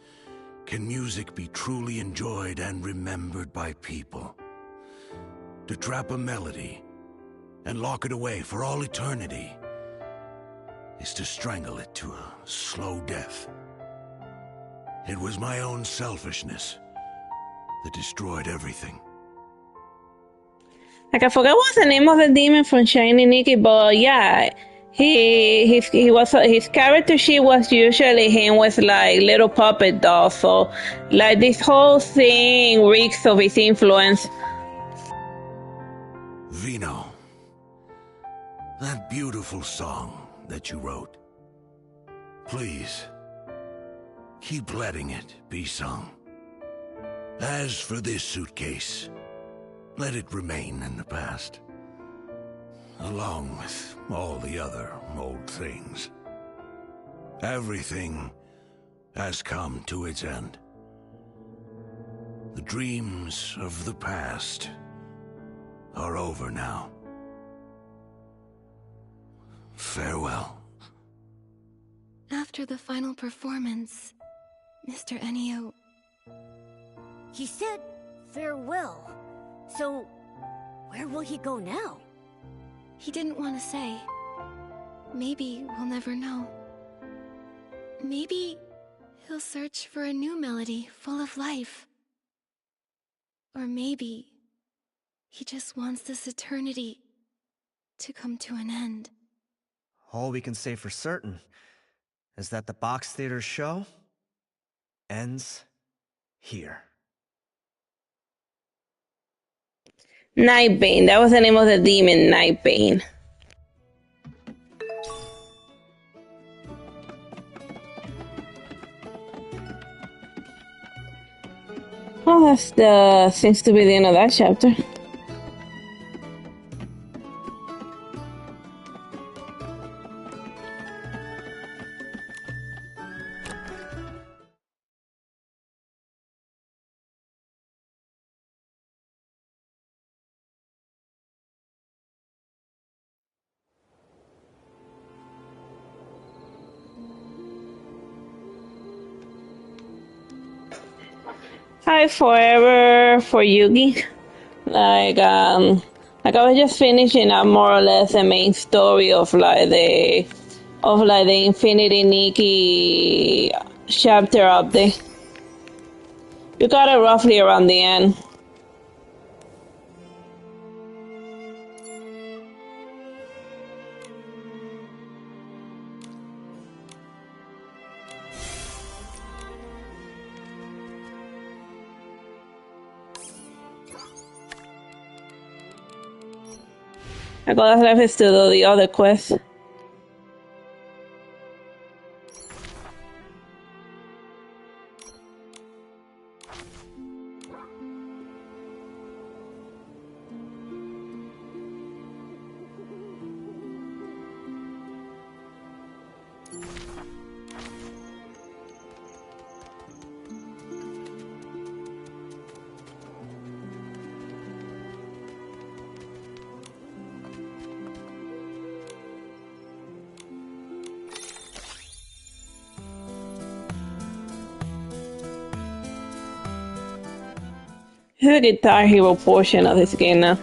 can music be truly enjoyed and remembered by people. To trap a melody and lock it away for all eternity is to strangle it to a slow death. It was my own selfishness that destroyed everything. Like, I forgot what's the name of the demon from Shiny Nikki, but yeah, his character sheet was usually him with like little puppet dolls, so like this whole thing reeks of his influence. Vino, that beautiful song that you wrote, please, keep letting it be sung. As for this suitcase, let it remain in the past, along with all the other old things. Everything has come to its end. The dreams of the past are over now. Farewell. After the final performance, Mr. Ennio... He said farewell. So, where will he go now? He didn't want to say. Maybe we'll never know. Maybe he'll search for a new melody full of life. Or maybe he just wants this eternity to come to an end. All we can say for certain is that the Box Theater show ends here. Nightbane, that was the name of the demon, Nightbane. Well, seems to be the end of that chapter. Hi, forever for Yugi. Like I was just finishing up more or less the main story of the Infinity Nikki chapter update. You got it roughly around the end. I got left is to do the other quest. It's a Guitar Hero portion of this game now.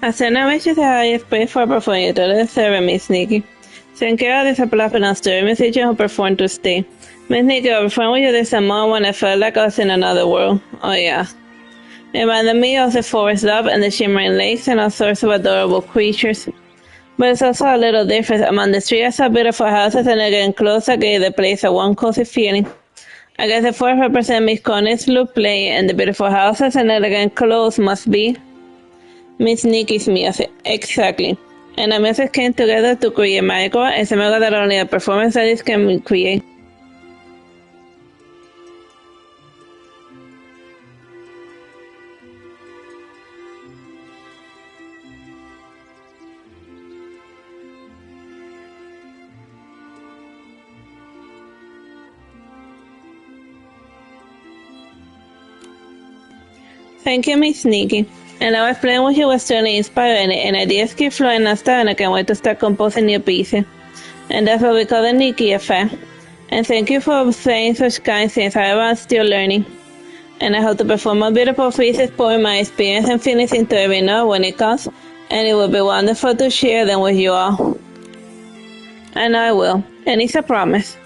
Hace una vez I pay for performing it to serve Miss Nikki. Sen care of this applause and story, Miss Nikki who performed to stay. Miss Nikki, I performed with you this summer when I felt like I was in another world. Oh yeah. It reminded me of the forest love and the shimmering lakes and all sorts of adorable creatures. But it's also a little different. Among the streets I saw beautiful houses and getting closer gave the place a warm, cozy feeling. I guess the forest represents Miss Connie's look play and the beautiful houses and elegant clothes must be Miss Nikki's music. Exactly. And the music came together to create magical and some of that only a performance artist can create. Thank you, Miss Nikki. And I'll explain what you was truly inspired and ideas keep flowing as and I can't wait to start composing new pieces. And that's what we call the Nikki effect. And thank you for saying such kind things. I was still learning. And I hope to perform a beautiful piece exploring my experience and feelings into every note when it comes. And it will be wonderful to share them with you all. And I will. And it's a promise.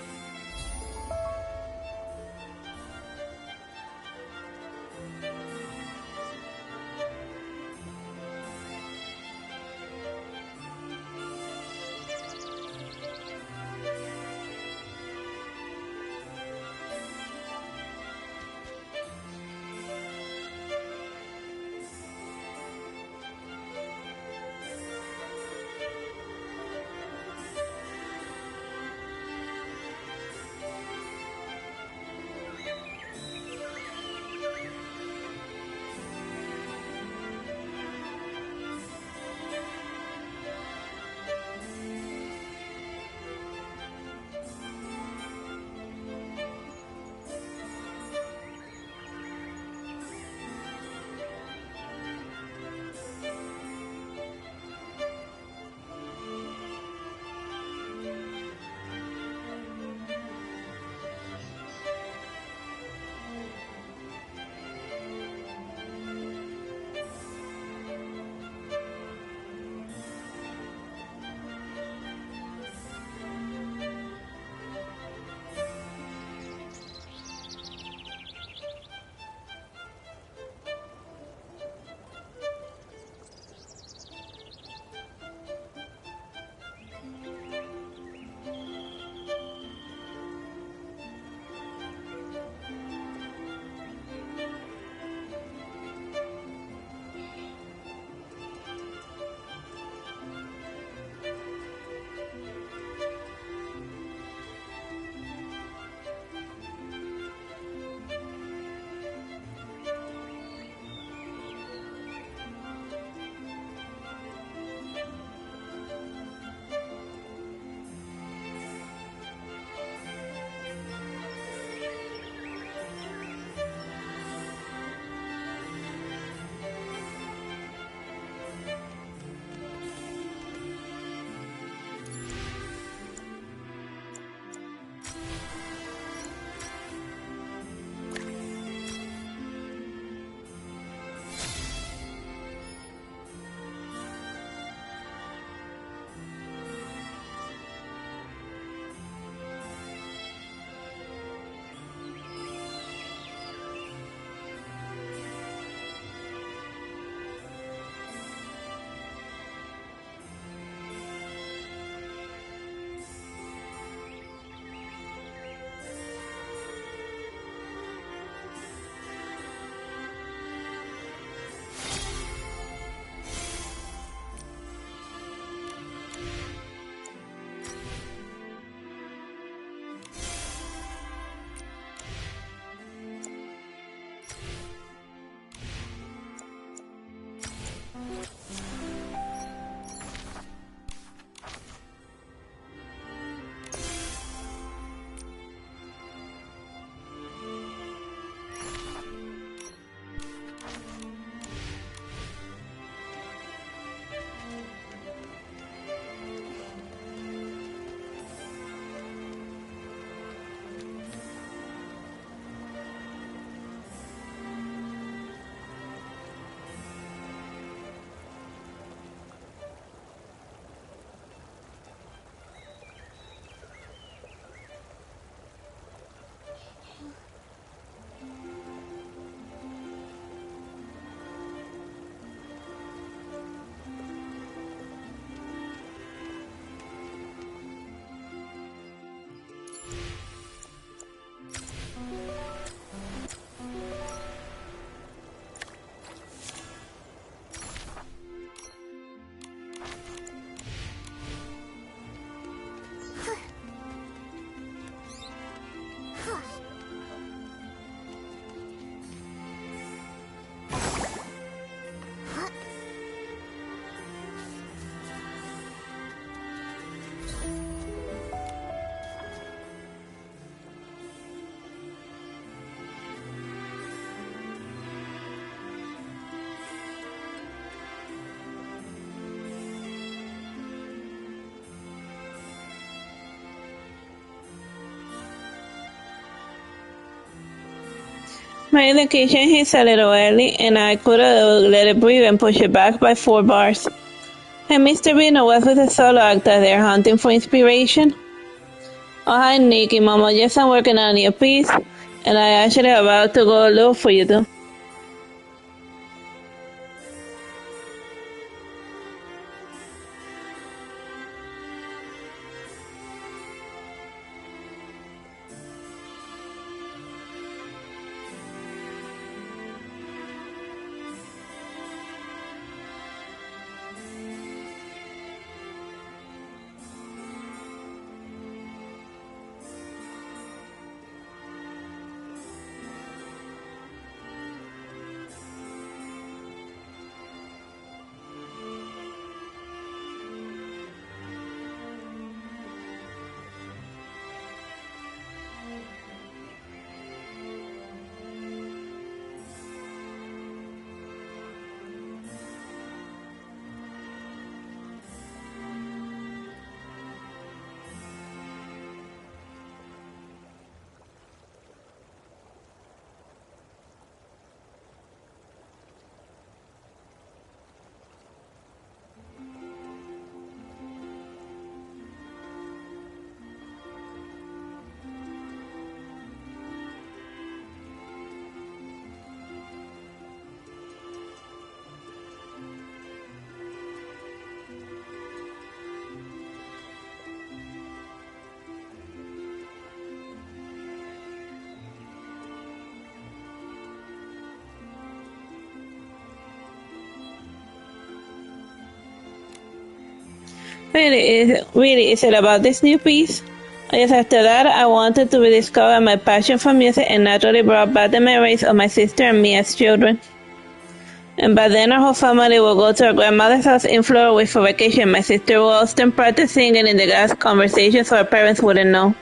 My indication hits a little early, and I could have let it breathe and push it back by 4 bars. And Mr. Vino was with a solo actor there hunting for inspiration. Oh, hi, Nikki, Mama. Yes, I'm working on your piece, and I actually about to go look for you, too. Really, is it about this new piece? Yes, after that, I wanted to rediscover my passion for music and naturally brought back the memories of my sister and me as children. And by then, our whole family would go to our grandmother's house in Florida for vacation. My sister would often practice singing in the glass conversations so our parents wouldn't know.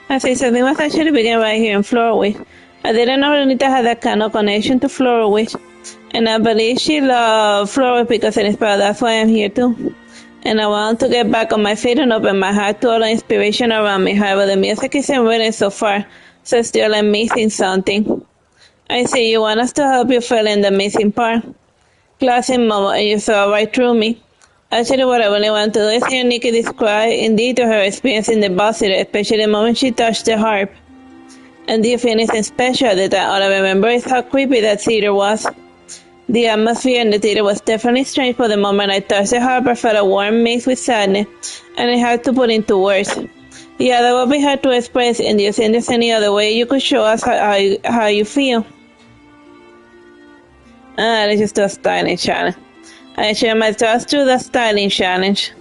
As I said, we must actually begin right here in Florida. I didn't know Renita had that kind of connection to Florida, and I believe she loved Florida because it inspired. That's why I'm here too. And I want to get back on my feet and open my heart to all the inspiration around me. However, the music isn't winning so far, so still I'm missing something. I see you want us to help you fill in the missing part. Classic moment, and you saw right through me. Actually, what I really want to do is hear Nikki describe in detail her experience in the boss city, especially the moment she touched the harp. And do you feel anything special at the time? All I remember is how creepy that theater was. The atmosphere in the theater was definitely strange, but the moment I touched the harp, I felt a warm mix with sadness, and it's hard to put into words. Yeah, that would be hard to express, and do you think there's any other way you could show us how you feel? Let's just do a styling challenge. I share my thoughts through the styling challenge.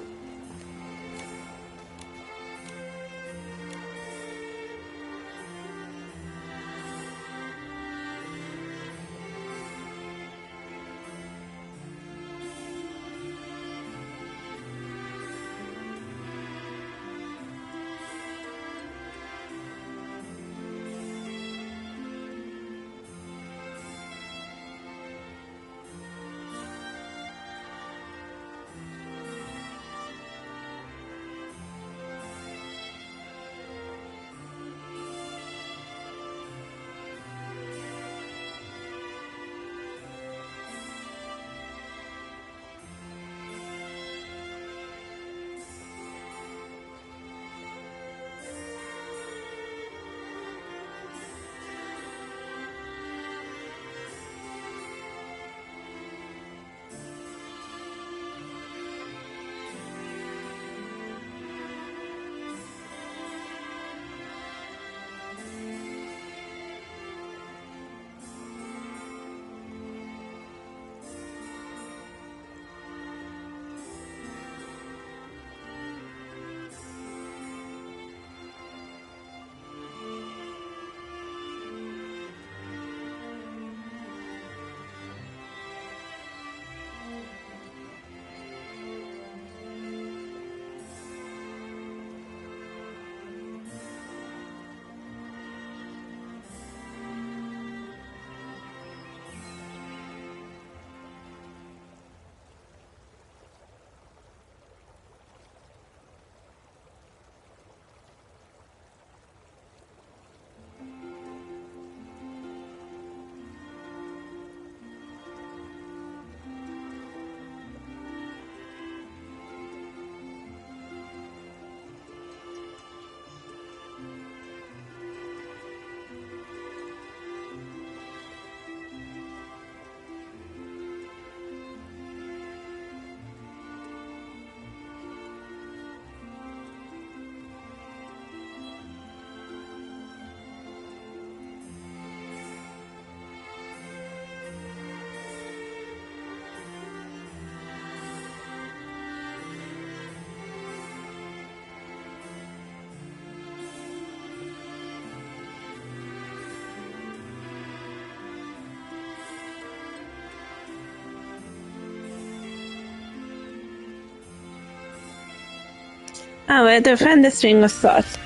A ver, to find the string of thoughts.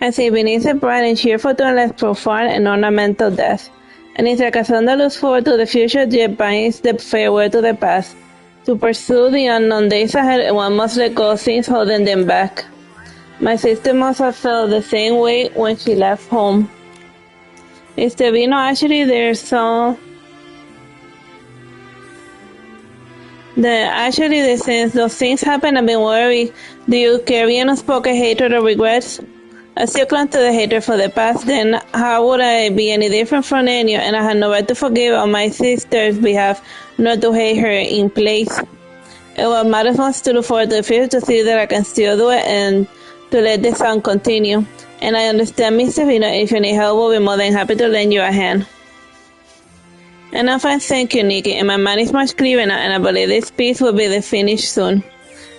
Así viniste bright and cheerful to a less profound and ornamental death. And it's like a thunder looks forward to the future, yet binds the farewell to the past. To pursue the unknown days ahead, one must let go of things holding them back. My sister must have felt the same way when she left home. Vino, actually, there's some... since those things happen, I've been worried. Do you carry unspoken hatred or regrets? I still clung to the hatred for the past, then how would I be any different from any? And I had no right to forgive on my sister's behalf, nor to hate her in place. And what matters most to look forward to the future, to see that I can still do it and to let the song continue. And I understand, Mr. Vino, if you need help, we'll be more than happy to lend you a hand. And I'm fine, thank you, Nikki, and my mind is much clearer now, and I believe this piece will be finished soon.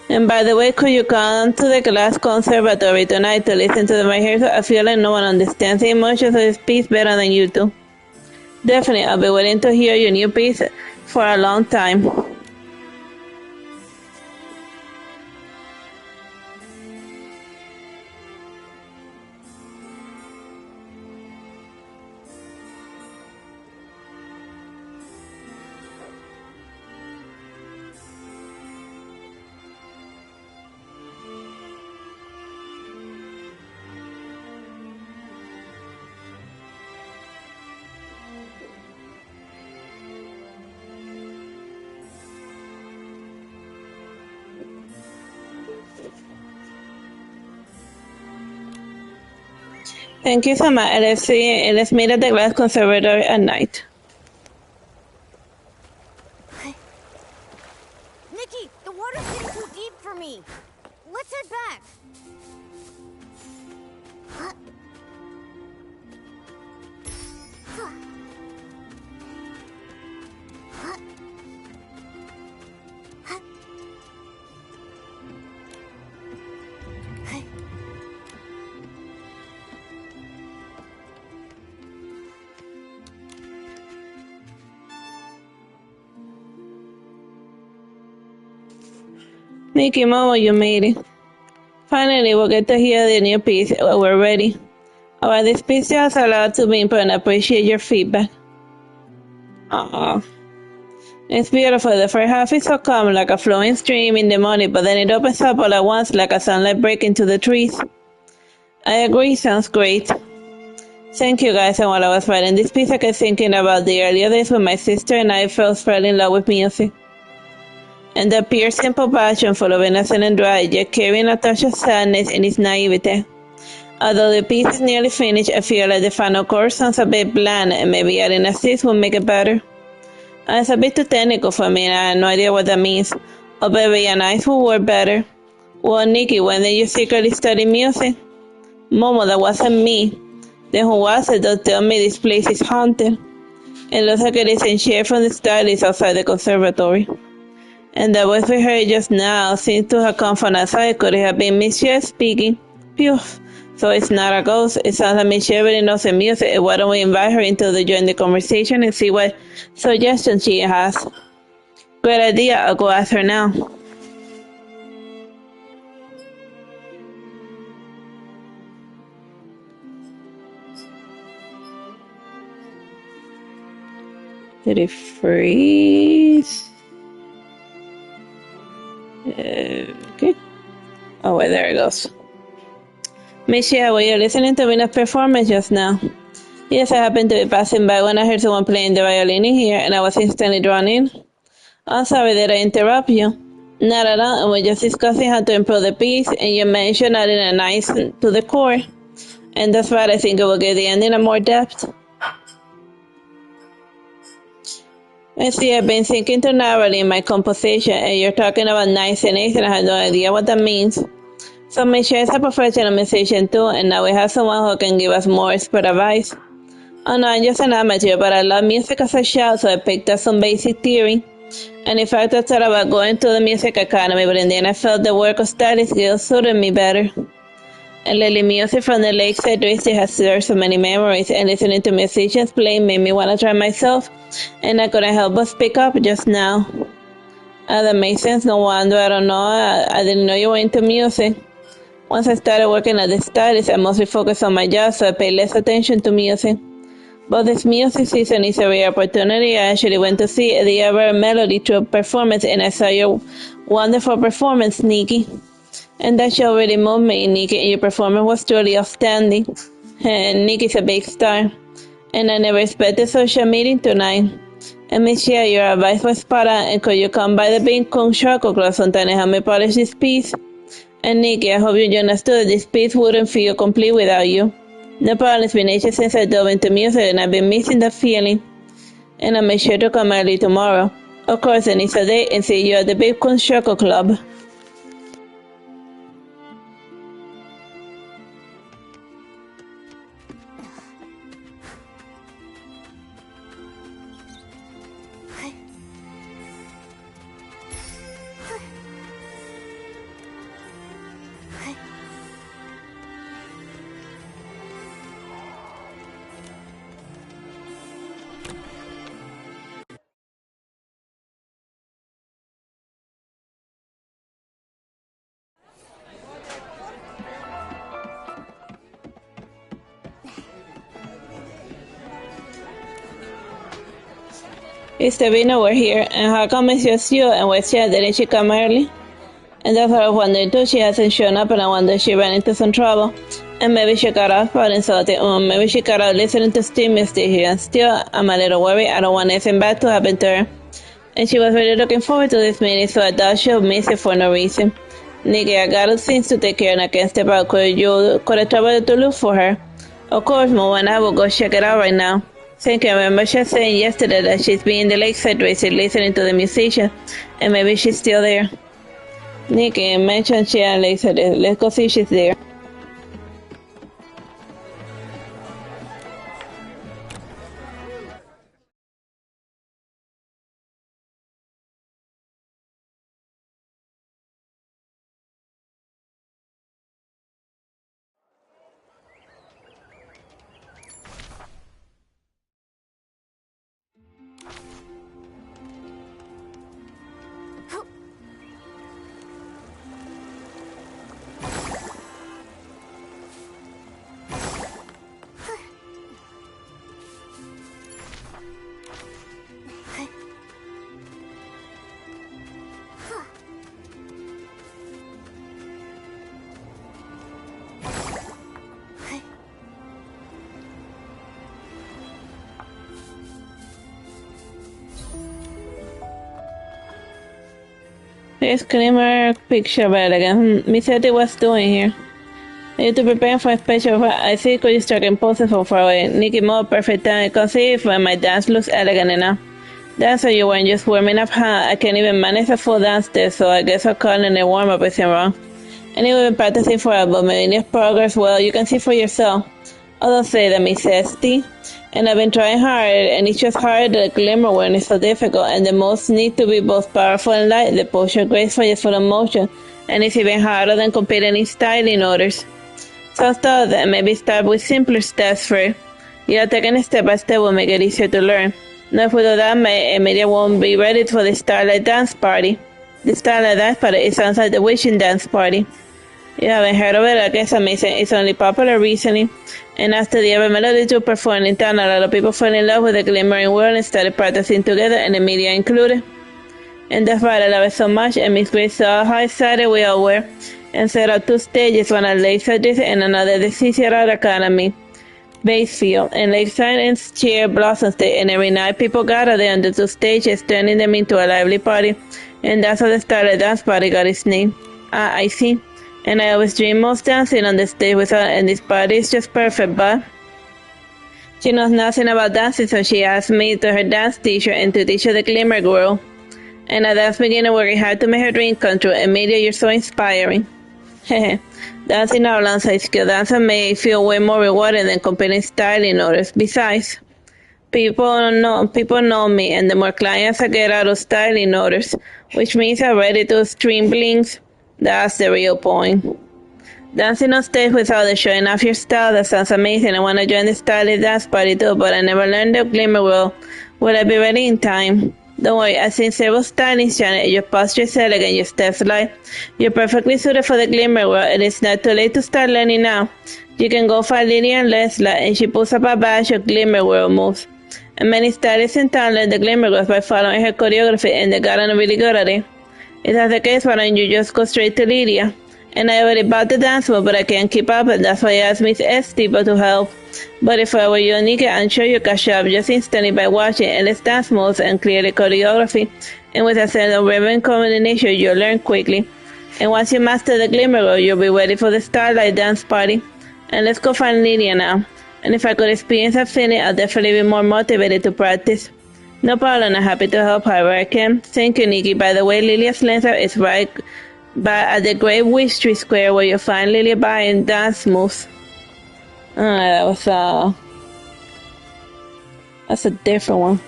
And by the way, could you come to the Glass Conservatory tonight to listen to the rehearsal? I feel like no one understands the emotions of this piece better than you do. Definitely, I'll be willing to hear your new piece for a long time. Thank you so much, LFC. Let's meet at the Glass Conservatory at night. Nikki, the water's getting too deep for me. Let's head back. Nikki, Momo, you made it. Finally, we'll get to hear the new piece. We're ready. Alright, this piece has allowed to be input and appreciate your feedback. Aww. It's beautiful. The first half is so calm, like a flowing stream in the morning, but then it opens up all at once, like a sunlight break into the trees. I agree, sounds great. Thank you guys, and while I was writing this piece, I kept thinking about the earlier days when my sister and I first fell in love with music. And the pure simple passion, full of innocent and dry, yet carrying a touch of sadness in its naivete. Although the piece is nearly finished, I feel like the final chorus sounds a bit bland, and maybe adding a assist will make it better. It's a bit too technical for me, and I have no idea what that means. Oh, baby, a nice would work better. Well, Nikki, when did you secretly study music? Momo, that wasn't me. Then who was it? Don't tell me this place is haunted. It looks like it is in shade from the stylist outside the conservatory. And the voice we heard just now seems to have come from outside. Could it have been Michelle speaking? Phew. So it's not a ghost. It sounds like Michelle really knows the music. Why don't we invite her into the join the conversation and see what suggestions she has? Great idea. I'll go ask her now. Did it freeze? Okay. Oh, wait, there it goes. Michelle, were you listening to Venus' performance just now? Yes, I happened to be passing by when I heard someone playing the violin in here, and I was instantly drawn in. I'm sorry, did I interrupt you? Not at all, and we're just discussing how to improve the piece, and you mentioned adding a nice to the core. And that's right, I think it will give the ending a more depth. I see, I've been thinking too narrowly in my composition, and you're talking about nice and ace, and I have no idea what that means. So Michelle is a professional musician too, and now we have someone who can give us more expert advice. Oh no, I'm just an amateur, but I love music as a child, so I picked up some basic theory. And in fact, I thought about going to the music academy, but in the end I felt the work of stylist skills suited me better. And lately, music from the lakeside district has stirred so many memories, and listening to musicians play made me want to try myself, and I couldn't help but speak up just now. That makes sense, no wonder, I don't know, I didn't know you were into music. Once I started working at the stylist, I mostly focused on my job, so I paid less attention to music. But this music season is a rare opportunity. I actually went to see the Ever Melody Troupe performance, and I saw your wonderful performance, Nikki. And that show really moved me, Nikki, and your performance was truly outstanding. And Nikki's a big star. And I never expected such a meeting tonight. And Michelle, your advice was spot on, and could you come by the Bean Kong Chocolate Club sometime and help me polish this piece? And Nikki, I hope you understood that this piece wouldn't feel complete without you. No problem, it's been ages since I dove into music, and I've been missing that feeling. And I'll make sure to come early tomorrow. Of course, and it's a date, and see you at the Bean Kong Chocolate Club. It's Davina, we're here, and how come it's just you, and where's she? Didn't she come early? And that's what I was wondering too, she hasn't shown up, and I wonder if she ran into some trouble. And maybe she got off part and something, maybe she got out listening to Steam music here, and still, I'm a little worried, I don't want anything bad to happen to her. And she was really looking forward to this meeting, so I thought she'll miss it for no reason. Nikki, I got things to take care of, and I can't step out. Could I travel to look for her? Of course, Mo and I will go check it out right now. Thank you. I remember she saying yesterday that she's been in the lakeside racing, listening to the musician, and maybe she's still there. Nikki mentioned she at lakeside. Let's go see if she's there. Disclaimer picture by again. Miss Etty, what's doing here? I need to prepare for a special. I see you striking poses from far away. Nikki, more perfect time. I can see if my dance looks elegant enough. Dancer, you weren't just warming up, huh? I can't even manage a full dance there, so I guess I'll call it a warm-up isn't wrong. Anyway, we've been practicing forever, but maybe progress, well, you can see for yourself. Oh, don't say that, Miss Esty. And I've been trying hard, and it's just hard that glimmer work is so difficult, and the moves need to be both powerful and light, the posture graceful just full of motion, and it's even harder than competing in styling orders. So start that, maybe start with simpler steps first. Yeah, taking it step by step will make it easier to learn. Now if we do that, Emilia won't be ready for the Starlight Dance Party. The Starlight Dance Party, it sounds like the Wishing Dance Party. You haven't heard of it? I guess amazing. It's only popular recently. And after the ever melody to perform in town, a lot of people fell in love with the glimmering world and started practicing together, and Emilia included. And that's why I love it so much, and Miss Grace saw how excited we all were, and set up 2 stages, one at Lakeside and another at the CC Art Academy, Basefield, and Lakeside and Cheer Blossom State, and every night people gather there on the 2 stages, turning them into a lively party, and that's how the Starlight Dance Party got its name. Ah, I see. And I always dream most dancing on the stage with her, and this party is just perfect, but she knows nothing about dancing, so she asked me to her dance teacher and to teach her the Glimmer Girl. And a dance beginner working hard to make her dream come true. Emilia, you're so inspiring. Hehe. Dancing alongside skilled dancer may feel way more rewarding than competing styling orders. Besides, people know me, and the more clients I get out of styling orders, which means I'm ready to stream blings. That's the real point. Dancing on stage without the showing off your style, that sounds amazing. I want to join the stylish dance party too, but I never learned the Glimmer World. Will I be ready in time? Don't worry, I've seen several stylings, Janet. Your posture is elegant, your steps light. You're perfectly suited for the Glimmer World. It is not too late to start learning now. You can go find Lillian Leslie, and she pulls up a batch of Glimmer World moves. And many stylists in town learn the Glimmer World by following her choreography, and they gotten really good at it. If that's the case, why don't you just go straight to Lydia? And I already bought the dance move, but I can't keep up, and that's why I asked Miss Esteban to help. But if I were you, Nikki, I'm sure you catch up just instantly by watching endless dance moves and clearly choreography. And with a sense of reverent coordination, you'll learn quickly. And once you master the Glimmer World, you'll be ready for the Starlight Dance Party. And let's go find Lydia now. And if I could experience a feeling, I'll definitely be more motivated to practice. No problem, I'm happy to help however I can. Thank you, Nikki. By the way, Lilia's Lancer is right at the Great Wish Tree Square where you'll find Lilia buying dance moves. That's a different one.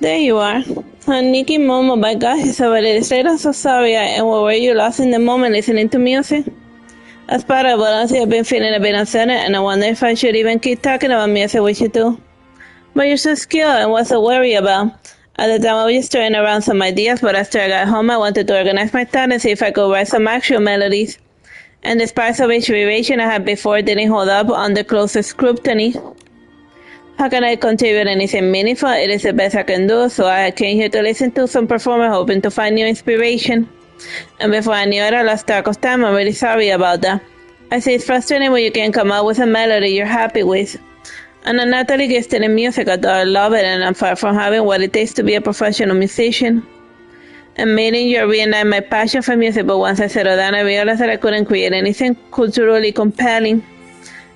There you are. Nikki, Momo, my gosh, it's already late. I'm so sorry. And where were you lost in the moment listening to music? As part of what honestly, I've been feeling a bit uncertain, and I wonder if I should even keep talking about music with you too. But you're so skilled, and what's to worry about? At the time, I was just throwing around some ideas, but after I got home, I wanted to organize my thoughts and see if I could write some actual melodies. And the sparks of inspiration I had before didn't hold up under closer scrutiny. How can I contribute anything meaningful? It is the best I can do, so I came here to listen to some performers hoping to find new inspiration. And before I knew it, I lost track of time. I'm really sorry about that. I see it's frustrating when you can't come up with a melody you're happy with. And I'm not really gifted in music, although I love it, and I'm far from having what it takes to be a professional musician. And meeting you reignited my passion for music, but once I settled down, I realized that I couldn't create anything culturally compelling.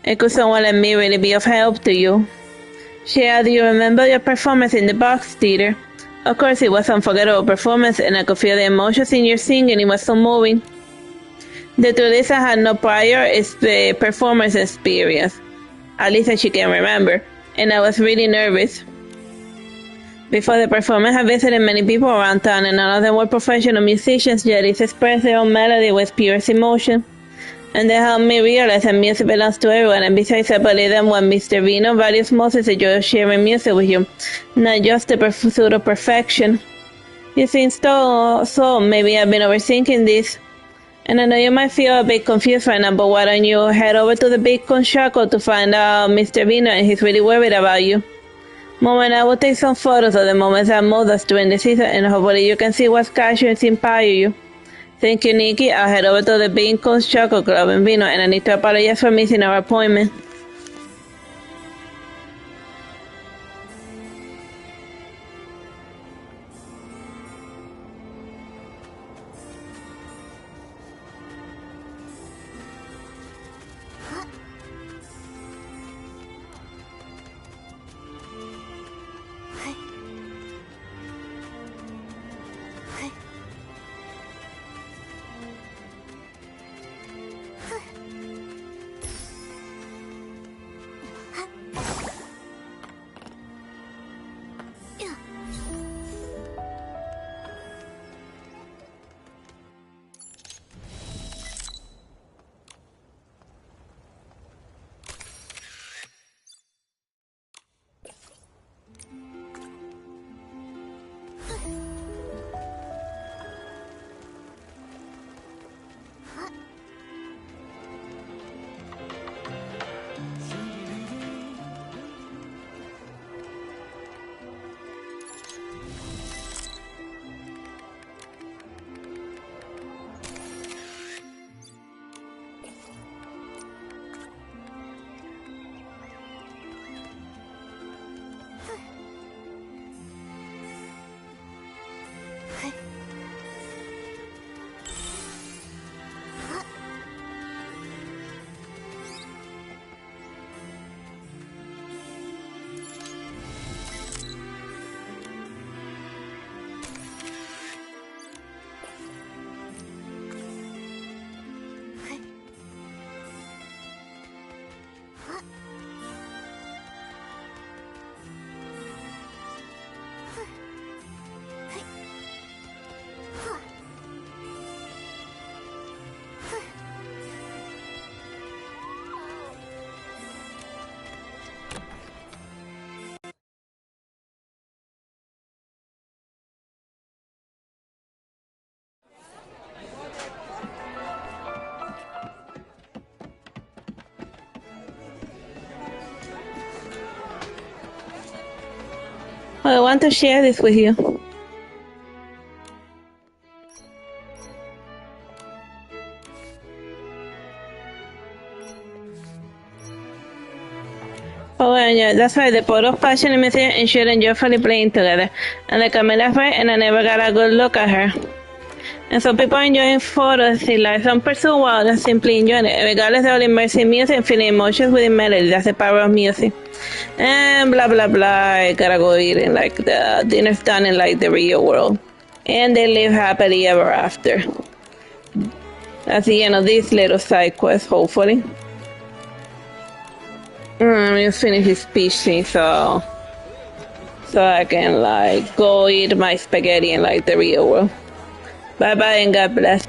And could someone like me really be of help to you? Shea, do you remember your performance in the box theater? Of course, it was an unforgettable performance, and I could feel the emotions in your singing. It was so moving. The truth is, I had no prior performance experience. At least she can remember. And I was really nervous. Before the performance, I visited many people around town, and none of them were professional musicians, yet each expressed their own melody with purest emotion. And they helped me realize that music belongs to everyone, and besides, I believe that when Mr. Vino values most is the joy of sharing music with you, not just the pursuit of perfection. You seem so maybe I've been overthinking this. And I know you might feel a bit confused right now, but why don't you head over to the Beacon Shackle to find out Mr. Vino, and he's really worried about you. Mom and I will take some photos of the moments that moved us during the season, and hopefully you can see what's catch you and inspire you. Thank you, Nikki. I'll head over to the Beacon Shackle Club in Vino, and I need to apologize for missing our appointment. I want to share this with you. Oh, yeah, that's right. The pot of passion and mystery and Shoot and joyfully playing together. And the Camilla's right, and I never got a good look at her. And some people are enjoying photos, see, like some pursue while they're simply enjoying it, regardless of all immersive music and feeling emotions within melody. That's the power of music. And blah blah blah. I gotta go eat and like the dinner's done in like the real world. And they live happily ever after. That's the end of this little side quest, hopefully. Let me just finish this speech thing so I can like go eat my spaghetti in like the real world. Bye bye and God bless.